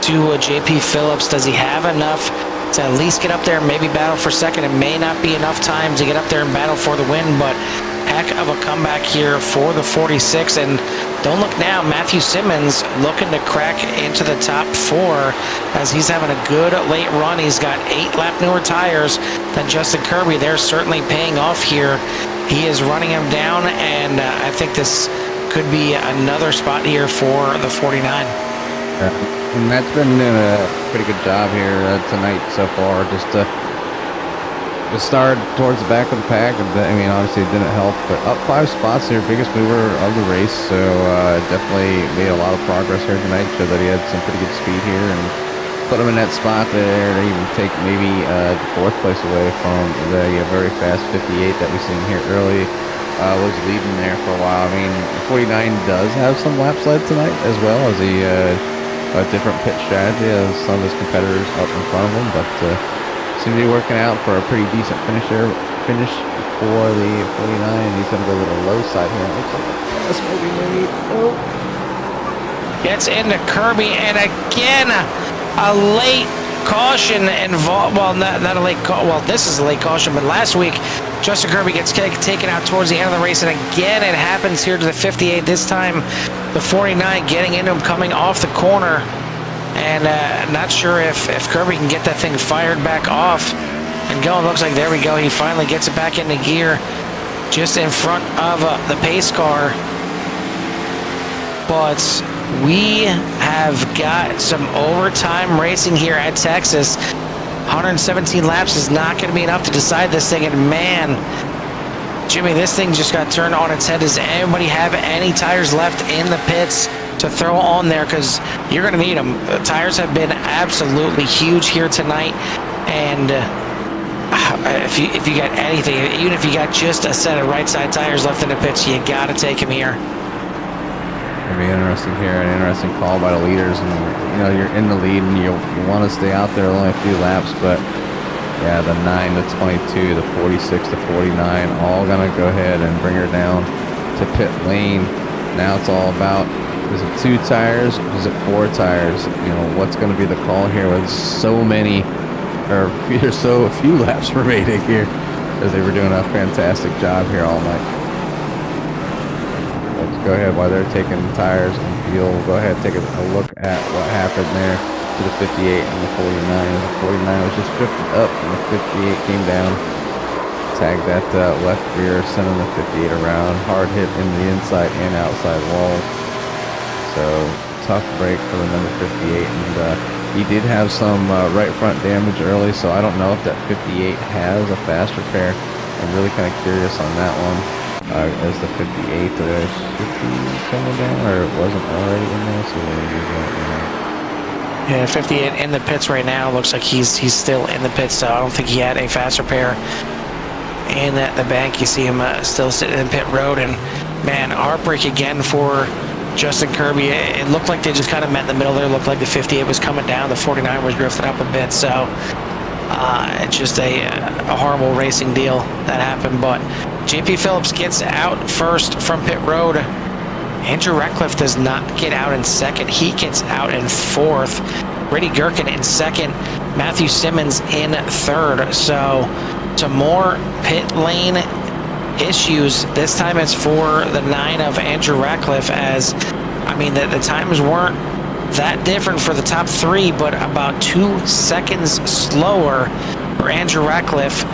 to JP Phillips. Does he have enough to at least get up there and maybe battle for second? It may not be enough time to get up there and battle for the win, but heck of a comeback here for the 46. And don't look now, Matthew Simmons looking to crack into the top 4 as he's having a good late run. He's got 8 lap newer tires than Justin Kirby. They're certainly paying off here. He is running him down, and I think this could be another spot here for the 49. And Matt's been doing a pretty good job here tonight so far. Just start towards the back of the pack. I mean, obviously it didn't help, but up 5 spots here, biggest mover of the race. So definitely made a lot of progress here tonight. Showed that he had some pretty good speed here and put him in that spot there to even take maybe the 4th place away from the very fast 58 that we seen here early. Was leading there for a while. I mean, 49 does have some lap sled tonight as well as a different pit strategy as some of his competitors up in front of him, but seems to be working out for a pretty decent finish for the 49. He's going to go a little low side here. It looks like that's maybe. Oh. Gets into Kirby, and again a late caution involved. Well, not a late well, this is a late caution, but last week Justin Kirby gets taken out towards the end of the race, and again it happens here to the 58. This time the 49 getting into him coming off the corner, and not sure if Kirby can get that thing fired back off and going. Looks like there we go. He finally gets it back into gear just in front of the pace car. But we have got some overtime racing here at Texas. 117 laps is not going to be enough to decide this thing. And man, Jimmy, this thing just got turned on its head. Does anybody have any tires left in the pits to throw on there? Because you're going to need them. The tires have been absolutely huge here tonight. And if you got anything, even if you got just a set of right side tires left in the pits, you got to take them here. It'll be interesting here, an interesting call by the leaders, and you're in the lead and you want to stay out there only a few laps, but yeah, the 9 to 22, the 46 to 49, all gonna go ahead and bring her down to pit lane. Now it's all about, is it 2 tires, is it 4 tires? What's gonna be the call here with so many, or there's so few laps remaining here. as they were doing a fantastic job here all night. Let's go ahead while they're taking tires and fuel. We'll go ahead and take a look at what happened there to the 58 and the 49. The 49 was just drifted up and the 58 came down. Tagged that left rear, sending the 58 around. Hard hit in the inside and outside walls. So tough break for the number 58. And he did have some right front damage early, so I don't know if that 58 has a fast repair. I'm really kind of curious on that one. As the 58 should be coming down, or it wasn't already in there, so we'll use that, Yeah, 58 in the pits right now. Looks like he's still in the pits, so I don't think he had a fast repair. And at the bank, you see him still sitting in pit road, and man, heartbreak again for Justin Kirby. It looked like they just kind of met in the middle there. It looked like the 58 was coming down, the 49 was drifting up a bit, so it's just a horrible racing deal that happened. But JP Phillips gets out first from pit road. Andrew Ratcliffe does not get out in second. He gets out in fourth. Brady Gherkin in second. Matthew Simmons in third. So some more pit lane issues. This time it's for the 9 of Andrew Ratcliffe, as I mean the times weren't that different for the top 3, but about 2 seconds slower for Andrew Ratcliffe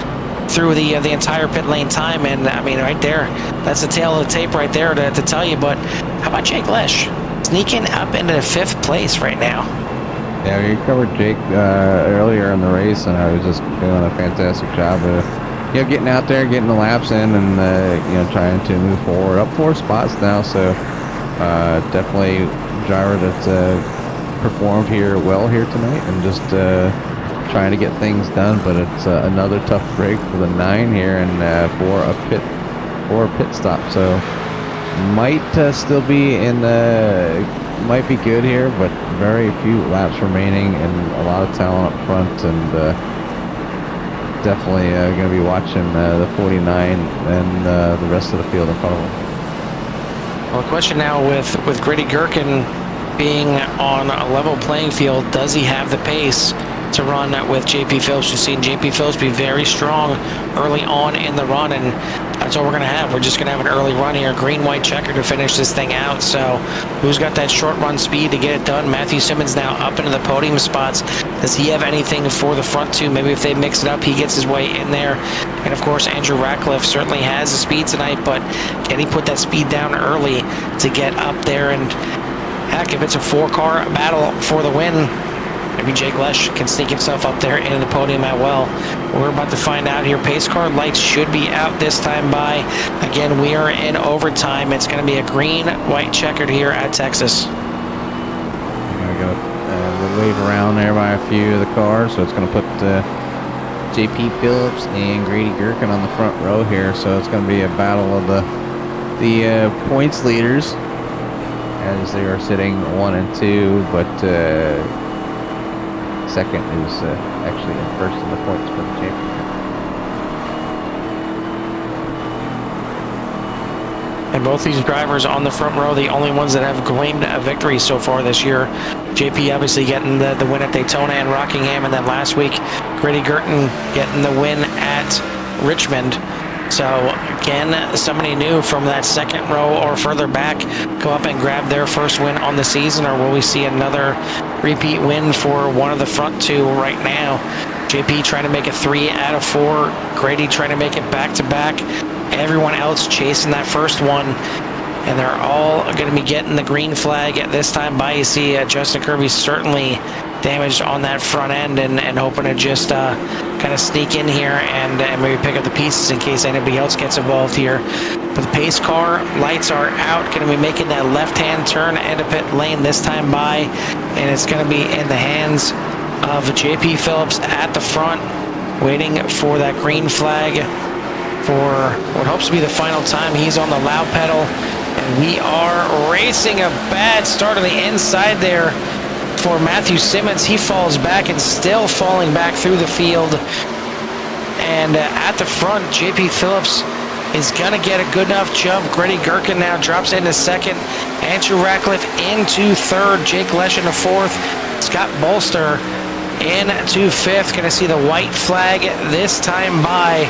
through the entire pit lane time. And I mean, right there, that's the tail of the tape right there to tell you. But how about Jake Lesh sneaking up into 5th place right now? Yeah, we covered Jake earlier in the race, and I was just doing a fantastic job of getting out there, getting the laps in, and trying to move forward. Up 4 spots now, so definitely driver that's performed here well here tonight, and just trying to get things done. But it's another tough break for the 9 here, and for a pit stop. So might still be in the. Might be good here, but very few laps remaining and a lot of talent up front, and definitely going to be watching the 49 and the rest of the field in front of them. Well, the question now with Grady Gherkin being on a level playing field, does he have the pace to run with JP Phillips? We've seen JP Phillips be very strong early on in the run, and that's what we're going to have. We're just going to have an early run here, green-white checker to finish this thing out. So who's got that short run speed to get it done? Matthew Simmons now up into the podium spots. Does he have anything for the front 2? Maybe if they mix it up, he gets his way in there. And of course, Andrew Ratcliffe certainly has the speed tonight, but can he put that speed down early to get up there? And heck, if it's a 4-car battle for the win, maybe Jake Lesh can sneak himself up there into the podium as well. We're about to find out here. Pace car lights should be out this time by. Again, we are in overtime. It's going to be a green-white checkered here at Texas. I'm going to go wave around there by a few of the cars. So it's going to put JP Phillips and Grady Gherkin on the front row here. So it's going to be a battle of the points leaders as they are sitting 1 and 2, but second is actually in first in the points for the championship. And both these drivers on the front row, the only ones that have claimed a victory so far this year. JP obviously getting the win at Daytona and Rockingham, and then last week, Grady Gherkin getting the win at Richmond. So again, somebody new from that second row or further back go up and grab their first win on the season, or will we see another repeat win for one of the front 2 right now? JP trying to make it 3 out of 4. Grady trying to make it back-to-back. Everyone else chasing that first one, and they're all going to be getting the green flag at this time by. You see Justin Kirby certainly damaged on that front end, and hoping to just kind of sneak in here and maybe pick up the pieces in case anybody else gets involved here. But the pace car lights are out, going to be making that left-hand turn into pit lane this time by, and it's going to be in the hands of JP Phillips at the front, waiting for that green flag for what hopes to be the final time. He's on the loud pedal, and we are racing. A bad start on the inside there for Matthew Simmons. He falls back and still falling back through the field. And at the front, JP Phillips is going to get a good enough jump. Grady Gherkin now drops into second. Andrew Ratcliffe into third. Jake Lesh into fourth. Scott Bolster into fifth. Going to see the white flag this time by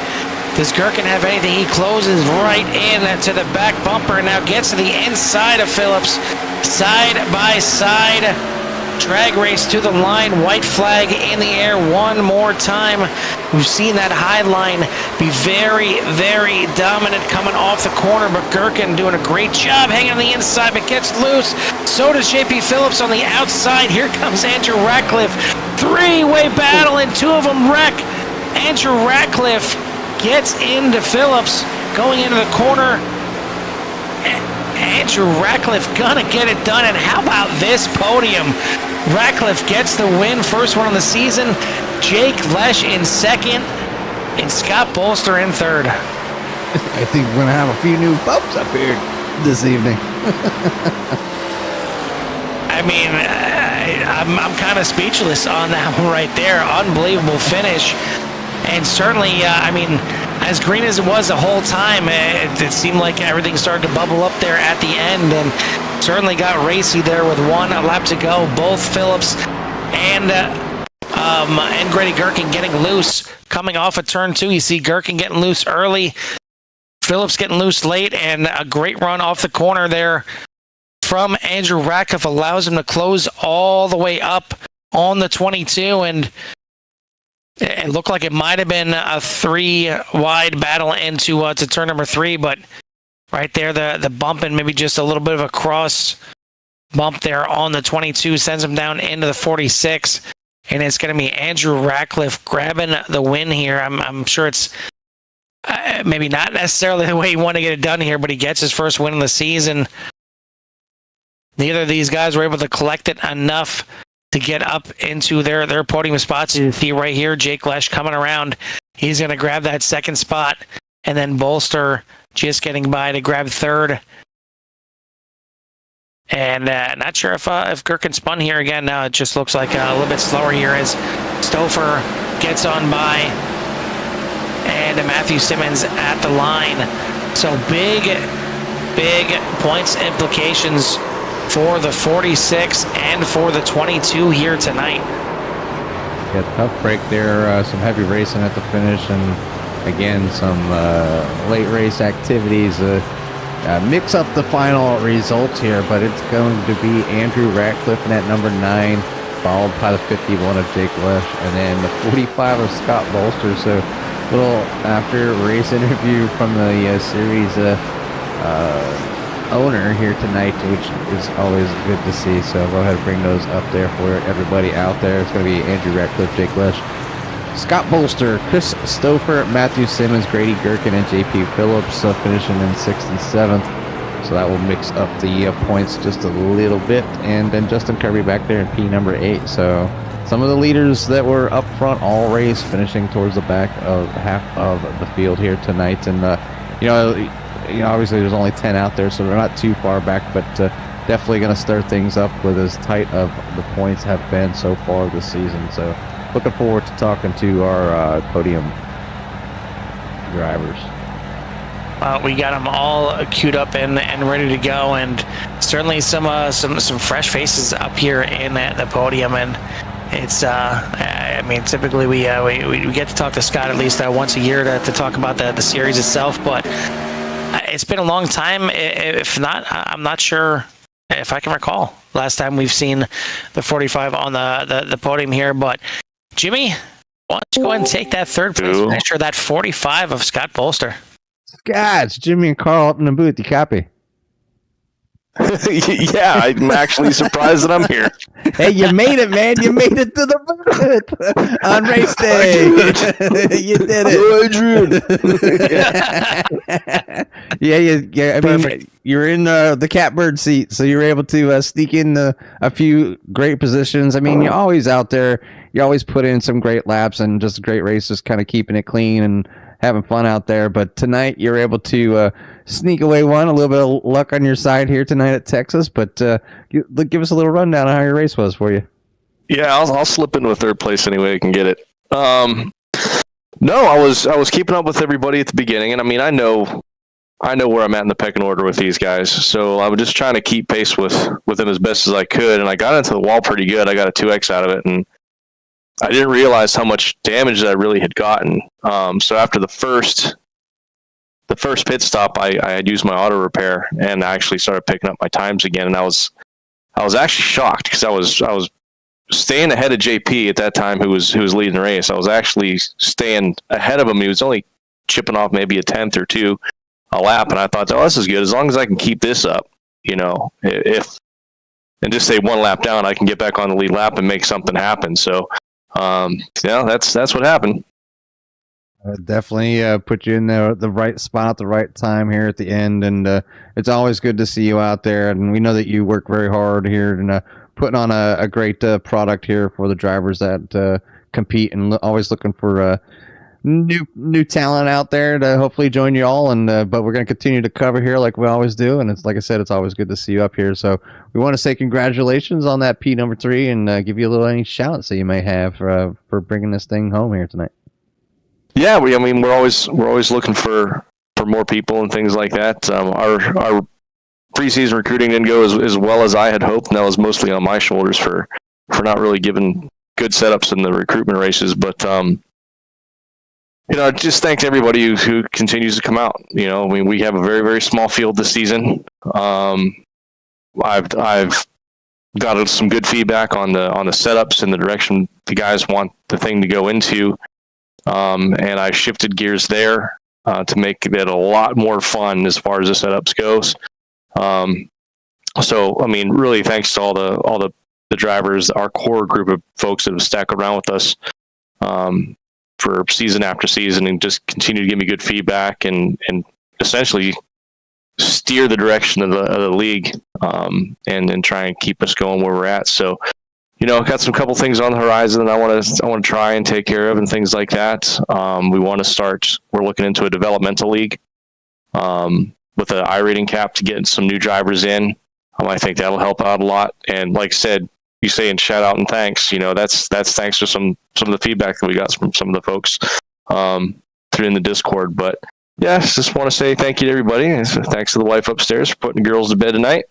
Does Gherkin have anything? He closes right in to the back bumper and now gets to the inside of Phillips. Side by side. Drag race to the line. White flag in the air one more time. We've seen that high line be very, very dominant coming off the corner, but Gherkin doing a great job hanging on the inside, but gets loose. So does JP Phillips on the outside. Here comes Andrew Ratcliffe. Three-way battle, and two of them wreck. Andrew Ratcliffe gets into Phillips, going into the corner. Andrew Ratcliffe gonna get it done, and how about this podium? Ratcliffe gets the win, first one of the season. Jake Lesh in second, and Scott Bolster in third. I think we're gonna have a few new folks up here this evening. I mean, I'm kind of speechless on that one right there. Unbelievable finish. And certainly, I mean, as green as it was the whole time, it seemed like everything started to bubble up there at the end, and certainly got racy there with one lap to go. Both Phillips and Grady Gherkin getting loose coming off of turn 2. You see Gherkin getting loose early, Phillips getting loose late, and a great run off the corner there from Andrew Ratcliffe allows him to close all the way up on the 22, and it looked like it might have been a 3-wide battle into to turn number 3, but right there, the bump and maybe just a little bit of a cross bump there on the 22 sends him down into the 46, and it's going to be Andrew Ratcliffe grabbing the win here. I'm sure it's maybe not necessarily the way he wanted to get it done here, but he gets his first win of the season. Neither of these guys were able to collect it enough to get up into their podium spots. You see right here, Jake Lesh coming around. He's going to grab that second spot, and then Bolster just getting by to grab third. And not sure if Gherkin spun here again. Now it just looks like a little bit slower here as Stouffer gets on by, and Matthew Simmons at the line. So big points implications for the 46 and for the 22 here tonight. Yeah, tough break there. Some heavy racing at the finish, and again, some late race activities. Mix up the final results here, but it's going to be Andrew Ratcliffe in at number 9, followed by the 51 of Jake Lesh, and then the 45 of Scott Bolster. So a little after race interview from the series owner here tonight, which is always good to see. So I'll go ahead and bring those up there for everybody out there. It's going to be Andrew Ratcliffe, Jake Lesh, Scott Bolster, Chris Stouffer, Matthew Simmons, Grady Gherkin, and JP Phillips finishing in 6th and 7th. So that will mix up the points just a little bit. And then Justin Kirby back there in P number 8. So some of the leaders that were up front all race finishing towards the back of half of the field here tonight. And obviously there's only 10 out there, so they're not too far back, but definitely going to stir things up with as tight of the points have been so far this season. So looking forward to talking to our podium drivers. We got them all queued up and ready to go, and certainly some fresh faces up here in the podium. And it's I mean, typically we get to talk to Scott at least once a year to talk about the series itself, but it's been a long time. If not, I'm not sure if I can recall last time we've seen the 45 on the podium here. But Jimmy, why don't you go ahead and take that third place finisher, that 45 of Scott Bolster. Scott, it's Jimmy and Carl up in the booth. You copy? Yeah, I'm actually surprised that I'm here. Hey, you made it, man. You made it to the booth on race day. You did it. Yeah. I mean, you're in the catbird seat, so you're able to sneak in a few great positions. I mean, you're always out there. You always put in some great laps and just great races, kind of keeping it clean and having fun out there. But tonight, you're able to sneak away one. A little bit of luck on your side here tonight at Texas, but give us a little rundown on how your race was for you. Yeah, I'll slip into a third place any way I can get it. No, I was keeping up with everybody at the beginning, and I mean, I know where I'm at in the pecking order with these guys, so I was just trying to keep pace with them as best as I could, and I got into the wall pretty good. I got a 2X out of it, and I didn't realize how much damage that I really had gotten. So after the first the first pit stop, I had used my auto repair and I actually started picking up my times again. And I was actually shocked because I was staying ahead of JP at that time, who was leading the race. I was actually staying ahead of him. He was only chipping off maybe a tenth or two a lap, and I thought, oh, this is good. As long as I can keep this up, and just say one lap down, I can get back on the lead lap and make something happen. So, that's what happened. Definitely put you in the right spot at the right time here at the end, and it's always good to see you out there. And we know that you work very hard here and putting on a great product here for the drivers that compete, and always looking for new talent out there to hopefully join you all. And but we're going to continue to cover here like we always do, and it's like I said, it's always good to see you up here. So we want to say congratulations on that P number 3, and give you a little any shout outs that you may have for bringing this thing home here tonight. Yeah, we're always looking for more people and things like that. Our preseason recruiting didn't go as well as I had hoped, and that was mostly on my shoulders for not really giving good setups in the recruitment races. But just thanks to everybody who continues to come out. We have a very, very small field this season. I've got some good feedback on the setups and the direction the guys want the thing to go into. And I shifted gears there to make it a lot more fun as far as the setups goes. Really thanks to all the drivers, our core group of folks that have stuck around with us for season after season and just continue to give me good feedback and essentially steer the direction of the league and try and keep us going where we're at. So, got some couple things on the horizon that I want to try and take care of and things like that. We're looking into a developmental league with an iRating cap to get some new drivers in. I think that'll help out a lot. And like I said, you saying shout out and thanks, that's thanks to some of the feedback that we got from some of the folks through in the Discord. But yeah, just want to say thank you to everybody. And thanks to the wife upstairs for putting the girls to bed tonight.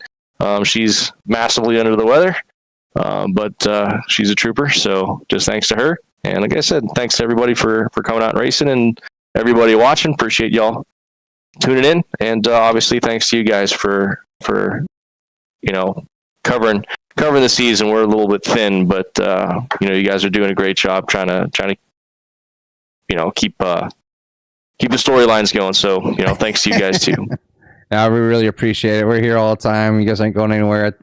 She's massively under the weather. But she's a trooper, so just thanks to her. And like I said, thanks to everybody for coming out and racing, and everybody watching. Appreciate y'all tuning in, and obviously thanks to you guys for covering the season. We're a little bit thin, but you guys are doing a great job trying to keep the storylines going. So thanks to you guys too. Yeah, we really appreciate it. We're here all the time. You guys ain't going anywhere.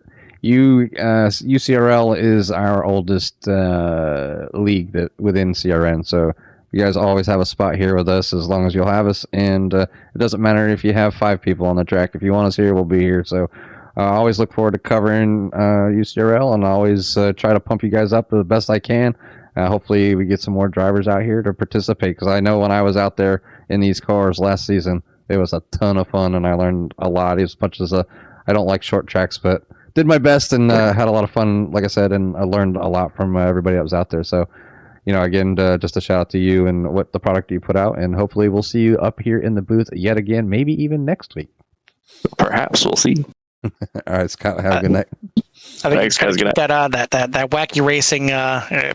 UCRL is our oldest league within CRN, so you guys always have a spot here with us as long as you'll have us, and it doesn't matter if you have 5 people on the track. If you want us here, we'll be here. So I always look forward to covering UCRL, and I always try to pump you guys up the best I can. Hopefully we get some more drivers out here to participate, because I know when I was out there in these cars last season, it was a ton of fun, and I learned a lot. As much as I don't like short tracks, but did my best and had a lot of fun, like I said, and I learned a lot from everybody that was out there. So, again, just a shout out to you and what the product you put out, and hopefully we'll see you up here in the booth yet again, maybe even next week. Perhaps we'll see. All right, Scott, have a good night. I think it's got that wacky racing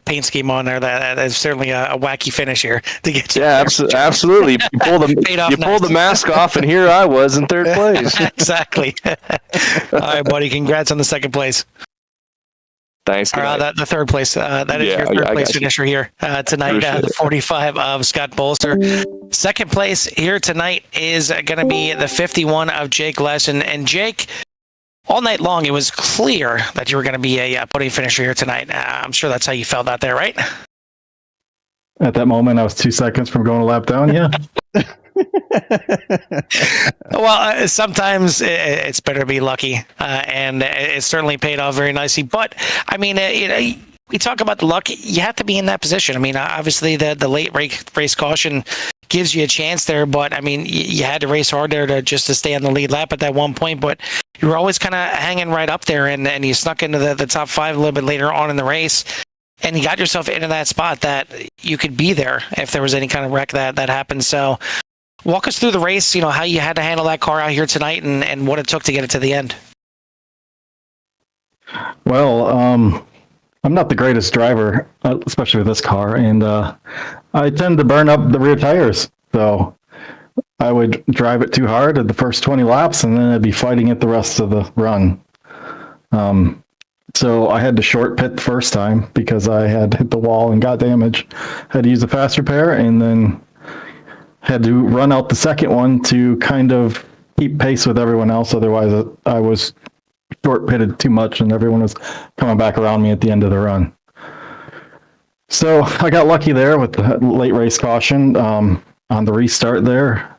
paint scheme on there. That is certainly a wacky finish here to get you. Yeah, absolutely. You pull the mask off, and here I was in third place. Exactly. All right, buddy. Congrats on the second place. Thanks. The third place. That is your third place finisher here tonight. The 45 of Scott Bolster. Second place here tonight is going to be the 51 of Jake Lesson. And Jake, all night long, it was clear that you were going to be a podium finisher here tonight. I'm sure that's how you felt out there, right? At that moment, I was 2 seconds from going a lap down. Yeah. Well, sometimes it's better to be lucky, and it certainly paid off very nicely. But I mean, we talk about the luck. You have to be in that position. I mean, obviously, the late race caution gives you a chance there, but I mean, you had to race hard there to stay on the lead lap at that one point. But you were always kind of hanging right up there, and you snuck into the top 5 a little bit later on in the race. And you got yourself into that spot that you could be there if there was any kind of wreck that happened. So walk us through the race, how you had to handle that car out here tonight and what it took to get it to the end. Well, I'm not the greatest driver, especially with this car, and I tend to burn up the rear tires. So I would drive it too hard at the first 20 laps, and then I'd be fighting it the rest of the run. So I had to short pit the first time because I had hit the wall and got damage. Had to use a fast repair, and then had to run out the second one to kind of keep pace with everyone else. Otherwise, I was short pitted too much, and everyone was coming back around me at the end of the run. So I got lucky there with the late race caution on the restart there.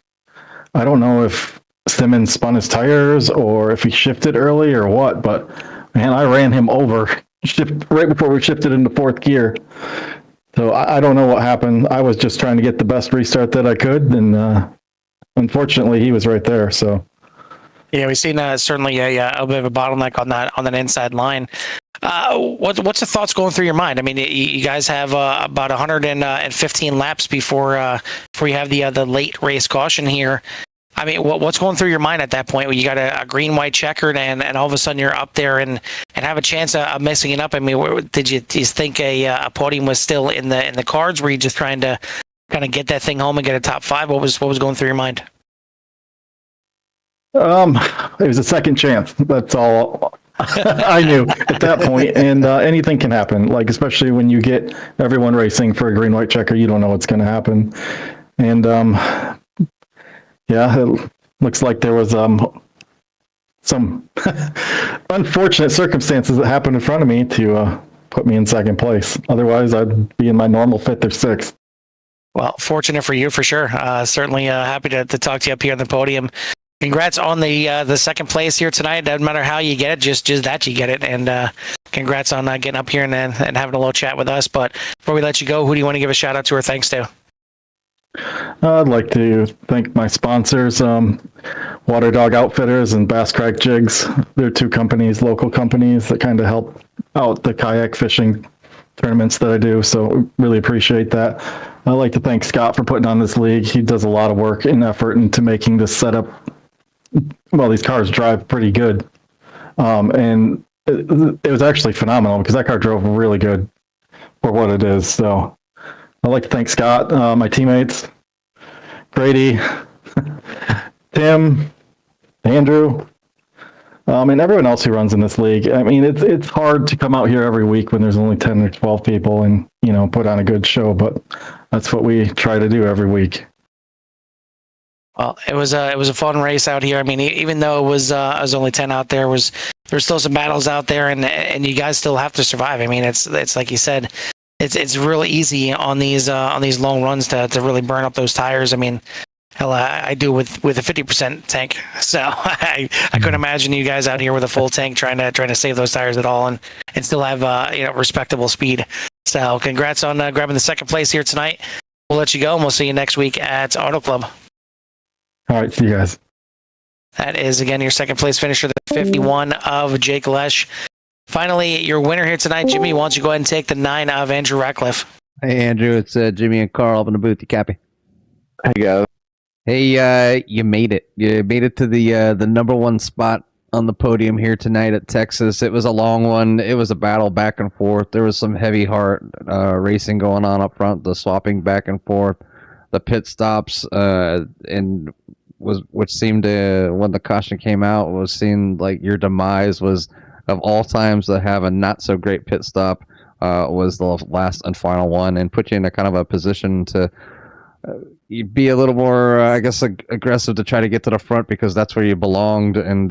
I don't know if Simmons spun his tires or if he shifted early or what, but man, I ran him over right before we shifted into fourth gear. So I don't know what happened. I was just trying to get the best restart that I could, and unfortunately, he was right there. So yeah, we've seen certainly a bit of a bottleneck on that inside line. What's the thoughts going through your mind? I mean, you guys have about 115 laps before you have the late race caution here. I mean, what's going through your mind at that point when you got a green, white checkered and all of a sudden you're up there and have a chance of messing it up? I mean, do you think a podium was still in the cards? Were you just trying to kind of get that thing home and get a top five? What was going through your mind? It was a second chance. That's all I knew at that point. And anything can happen, like especially when you get everyone racing for a green, white checker, you don't know what's going to happen. And yeah, it looks like there was some unfortunate circumstances that happened in front of me to put me in second place. Otherwise, I'd be in my normal fifth or sixth. Well, fortunate for you for sure. Certainly happy to talk to you up here on the podium. Congrats on the second place here tonight. Doesn't matter how you get it, just that you get it. And congrats on getting up here and having a little chat with us. But before we let you go, who do you want to give a shout out to or thanks to? I'd like to thank my sponsors, Water Dog Outfitters and Bass Crack Jigs. They're two companies, local companies that kind of help out the kayak fishing tournaments that I do. So really appreciate that. I'd like to thank Scott for putting on this league. He does a lot of work and effort into making this setup. Well, these cars drive pretty good. And it was actually phenomenal because that car drove really good for what it is. So I'd like to thank Scott, my teammates, Grady, Tim, Andrew, and everyone else who runs in this league. I mean, it's hard to come out here every week when there's only 10 or 12 people and, put on a good show, but that's what we try to do every week. Well, it was a fun race out here. I mean, even though it was only 10 out there, there's still some battles out there, and you guys still have to survive. I mean, it's like you said, it's really easy on these long runs to really burn up those tires. I mean, hell, I do with a 50% tank, so I couldn't imagine you guys out here with a full tank trying to save those tires at all and still have respectable speed. So congrats on grabbing the second place here tonight. We'll let you go, and we'll see you next week at Auto Club. All right, see you guys. That is, again, your second place finisher, the 51 of Jake Lesh. Finally, your winner here tonight, Jimmy. Why don't you go ahead and take the 9 of Andrew Ratcliffe? Hey, Andrew. It's Jimmy and Carl up in the booth. You copy? Hey, guys. Hey, you made it. You made it to the number one spot on the podium here tonight at Texas. It was a long one. It was a battle back and forth. There was some heavy heart racing going on up front, the swapping back and forth, the pit stops, and which seemed to, when the caution came out, was seemed like your demise was, of all times to have a not so great pit stop, was the last and final one, and put you in a kind of a position to be a little more, I guess, aggressive to try to get to the front because that's where you belonged, and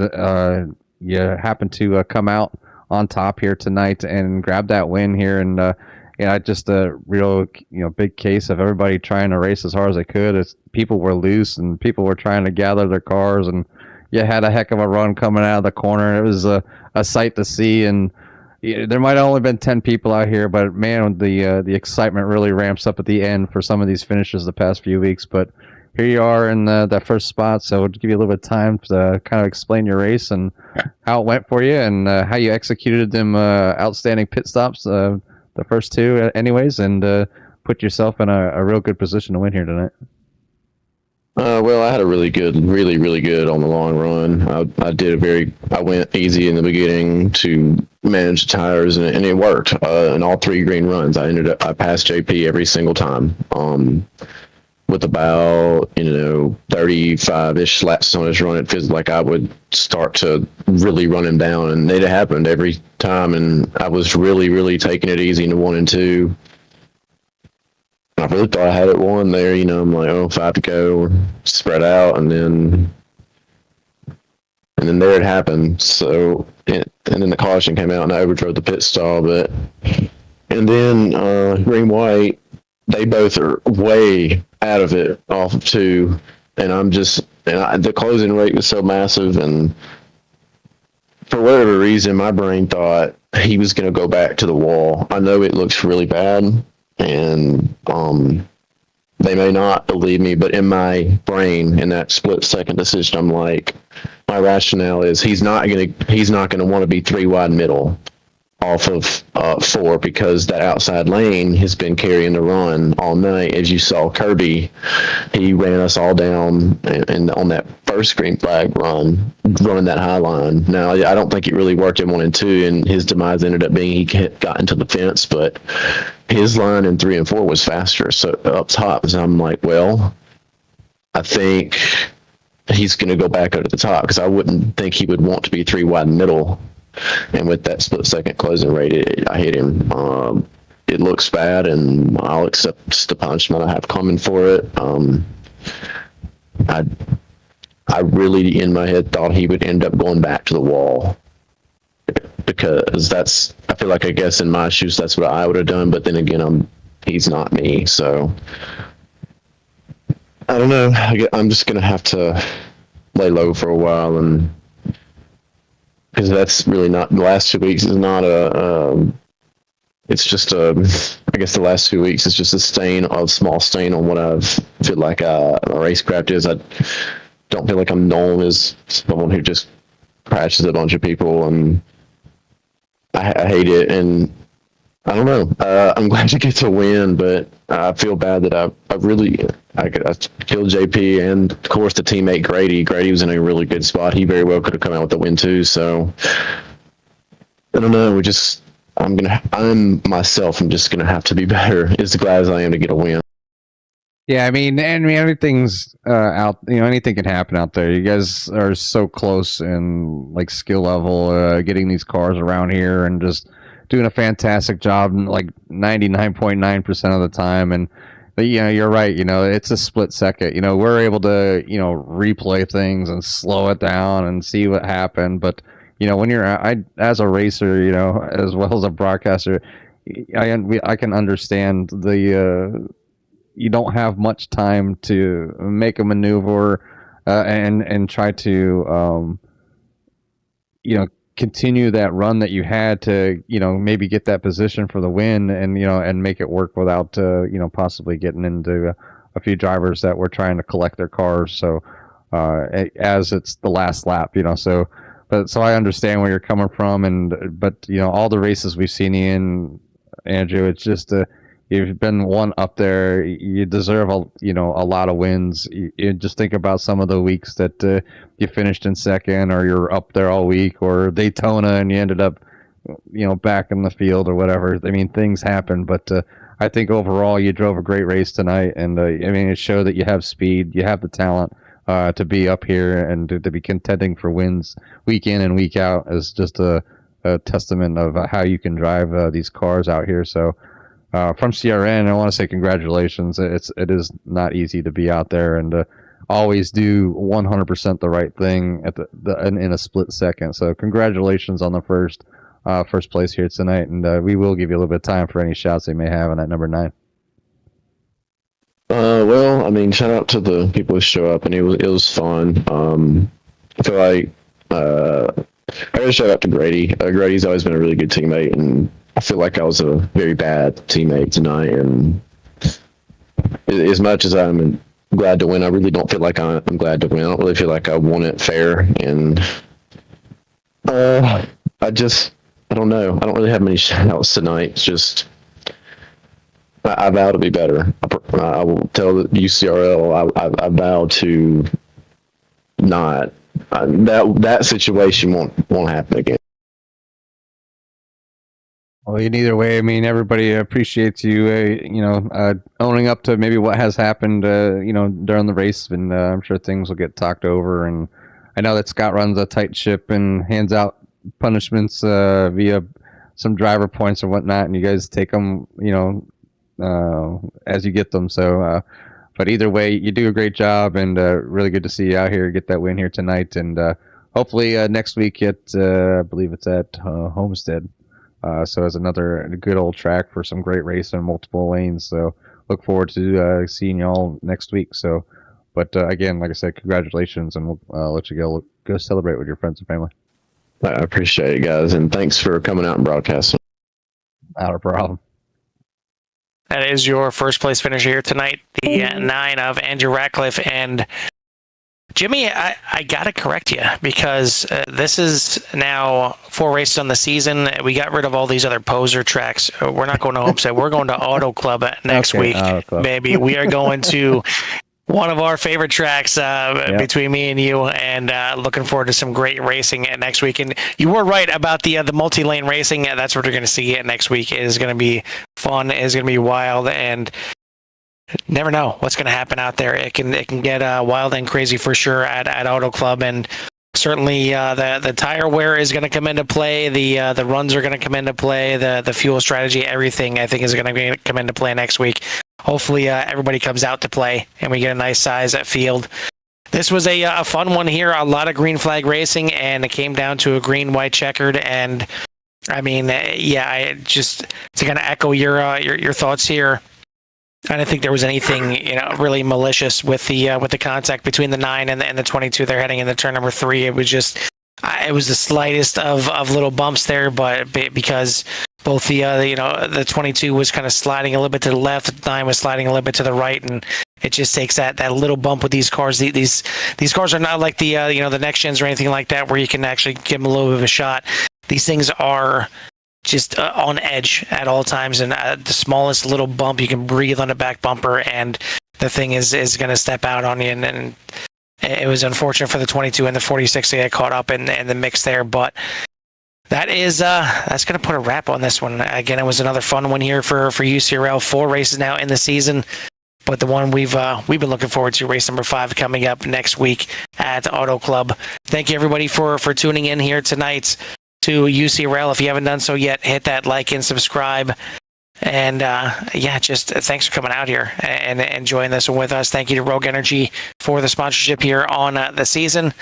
you happened to come out on top here tonight and grab that win here, and just a real big case of everybody trying to race as hard as they could. People were loose and people were trying to gather their cars, and you had a heck of a run coming out of the corner. It was a sight to see, and there might have only been 10 people out here, but man, the excitement really ramps up at the end for some of these finishes the past few weeks. But here you are in that first spot, so we'll give you a little bit of time to kind of explain your race and how it went for you and how you executed them outstanding pit stops, the first two anyways, and put yourself in a real good position to win here tonight. Well, I had a really good on the long run. I went easy in the beginning to manage the tires, and it worked. In all 3 green runs, I passed JP every single time. with about 35-ish laps on his run, it feels like I would start to really run him down, and it happened every time. And I was really, really taking it easy in 1 and 2. I really thought I had it won there. I'm like, oh, 5 to go, spread out, and then there it happened. So, and then the caution came out, and I overdrove the pit stall. And then green white, they both are way out of it off of 2, and the closing rate was so massive, and for whatever reason, my brain thought he was going to go back to the wall. I know it looks really bad, and they may not believe me, but in my brain, in that split-second decision, I'm like, my rationale is he's not going to want to be 3 wide middle off of 4, because that outside lane has been carrying the run all night. As you saw, Kirby, he ran us all down and on that first green flag run, running that high line. Now, I don't think it really worked in 1 and 2, and his demise ended up being he got into the fence, but his line in 3 and 4 was faster, so up top. So I'm like, well, I think he's going to go back over the top, because I wouldn't think he would want to be 3 wide middle. And with that split-second closing rate, I hit him. It looks bad, and I'll accept the punishment I have coming for it. I really, in my head, thought he would end up going back to the wall, because I feel like, I guess in my shoes, that's what I would have done. But then again, he's not me, so I don't know. I'm just gonna have to lay low for a while, and because that's really not, the last 2 weeks is not it's just I guess the last 2 weeks is just a small stain on what I've feel like a racecraft is. I don't feel like I'm known as someone who just crashes a bunch of people, and I hate it, and I don't know. I'm glad to get to win, but I feel bad that I killed JP, and of course the teammate Grady. Grady was in a really good spot. He very well could have come out with the win too. So I don't know. I'm myself. I'm just gonna have to be better. As glad as I am to get a win. Yeah, I mean, everything's out. Anything can happen out there. You guys are so close in like skill level, getting these cars around here, and just doing a fantastic job, like 99.9% of the time. But you're right. It's a split second. We're able to replay things and slow it down and see what happened. But when as a racer, as well as a broadcaster, I can understand you don't have much time to make a maneuver and try to continue that run that you had to maybe get that position for the win, and make it work without possibly getting into a few drivers that were trying to collect their cars. So as it's the last lap, so I understand where you're coming from, but all the races we've seen you in, Andrew, it's just you've been one up there. You deserve a lot of wins. You just think about some of the weeks that you finished in second, or you're up there all week, or Daytona and you ended up back in the field or whatever. I mean, things happen, but I think overall you drove a great race tonight, and it showed that you have speed, you have the talent to be up here and to be contending for wins week in and week out is just a testament of how you can drive these cars out here. So. From CRN, I want to say congratulations. It is not easy to be out there and always do 100% the right thing at in a split second. So congratulations on the first place here tonight, and we will give you a little bit of time for any shots they may have on that number 9. Well, I mean, shout out to the people who show up, and it was fun. I feel like I gotta shout out to Grady. Grady's always been a really good teammate, and I feel like I was a very bad teammate tonight, and as much as I'm glad to win, I really don't feel like I'm glad to win. I don't really feel like I won it fair, and I don't know. I don't really have many shout-outs tonight. It's just I vow to be better. I will tell the UCRL I vow to not that situation won't happen again. Well, in either way, I mean, everybody appreciates you, owning up to maybe what has happened, during the race, and I'm sure things will get talked over. And I know that Scott runs a tight ship and hands out punishments via some driver points and whatnot, and you guys take them, as you get them. So, but either way, you do a great job, and really good to see you out here, get that win here tonight, and hopefully next week I believe it's at Homestead. So it's another good old track for some great racing, multiple lanes. So look forward to seeing y'all next week. So, but again, like I said, congratulations, and we'll let you go celebrate with your friends and family. I appreciate it, guys, and thanks for coming out and broadcasting. Not a problem. That is your first place finisher here tonight, the 9 of Andrew Ratcliffe. And Jimmy, I got to correct you, because this is now 4 races on the season. We got rid of all these other poser tracks. We're not going to Homestead. We're going to Auto Club next week, baby. We are going to one of our favorite tracks between me and you, and looking forward to some great racing next week. And you were right about the multi-lane racing. That's what you're going to see next week. It is going to be fun. It is going to be wild, and never know what's going to happen out there. It can get wild and crazy for sure at Auto Club, and certainly the tire wear is going to come into play. The runs are going to come into play. The fuel strategy, everything I think is going to come into play next week. Hopefully everybody comes out to play and we get a nice size at field. This was a fun one here. A lot of green flag racing, and it came down to a green, white checkered. And I mean, I just to kind of echo your thoughts here. I didn't think there was anything really malicious with the contact between the 9 and the 22. They're heading into turn number 3. It was just it was the slightest of little bumps there, but because both the 22 was kind of sliding a little bit to the left, the 9 was sliding a little bit to the right, and it just takes that little bump with these cars. These cars are not like the the next gens or anything like that, where you can actually give them a little bit of a shot. These things are just on edge at all times, and the smallest little bump, you can breathe on the back bumper, and the thing is going to step out on you. And it was unfortunate for the 22 and the 46 to get caught up in the mix there, but that's going to put a wrap on this one. Again, it was another fun one here for UCRL. 4 races now in the season, but the one we've been looking forward to, race number 5, coming up next week at Auto Club. Thank you everybody for tuning in here tonight to UCRL. If you haven't done so yet, hit that like and subscribe. And just thanks for coming out here and enjoying this one with us. Thank you to Rogue Energy for the sponsorship here on the season.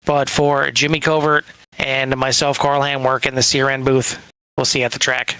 But for Jimmy Covert and myself, Carl Hamwork, in the CRN booth, we'll see you at the track.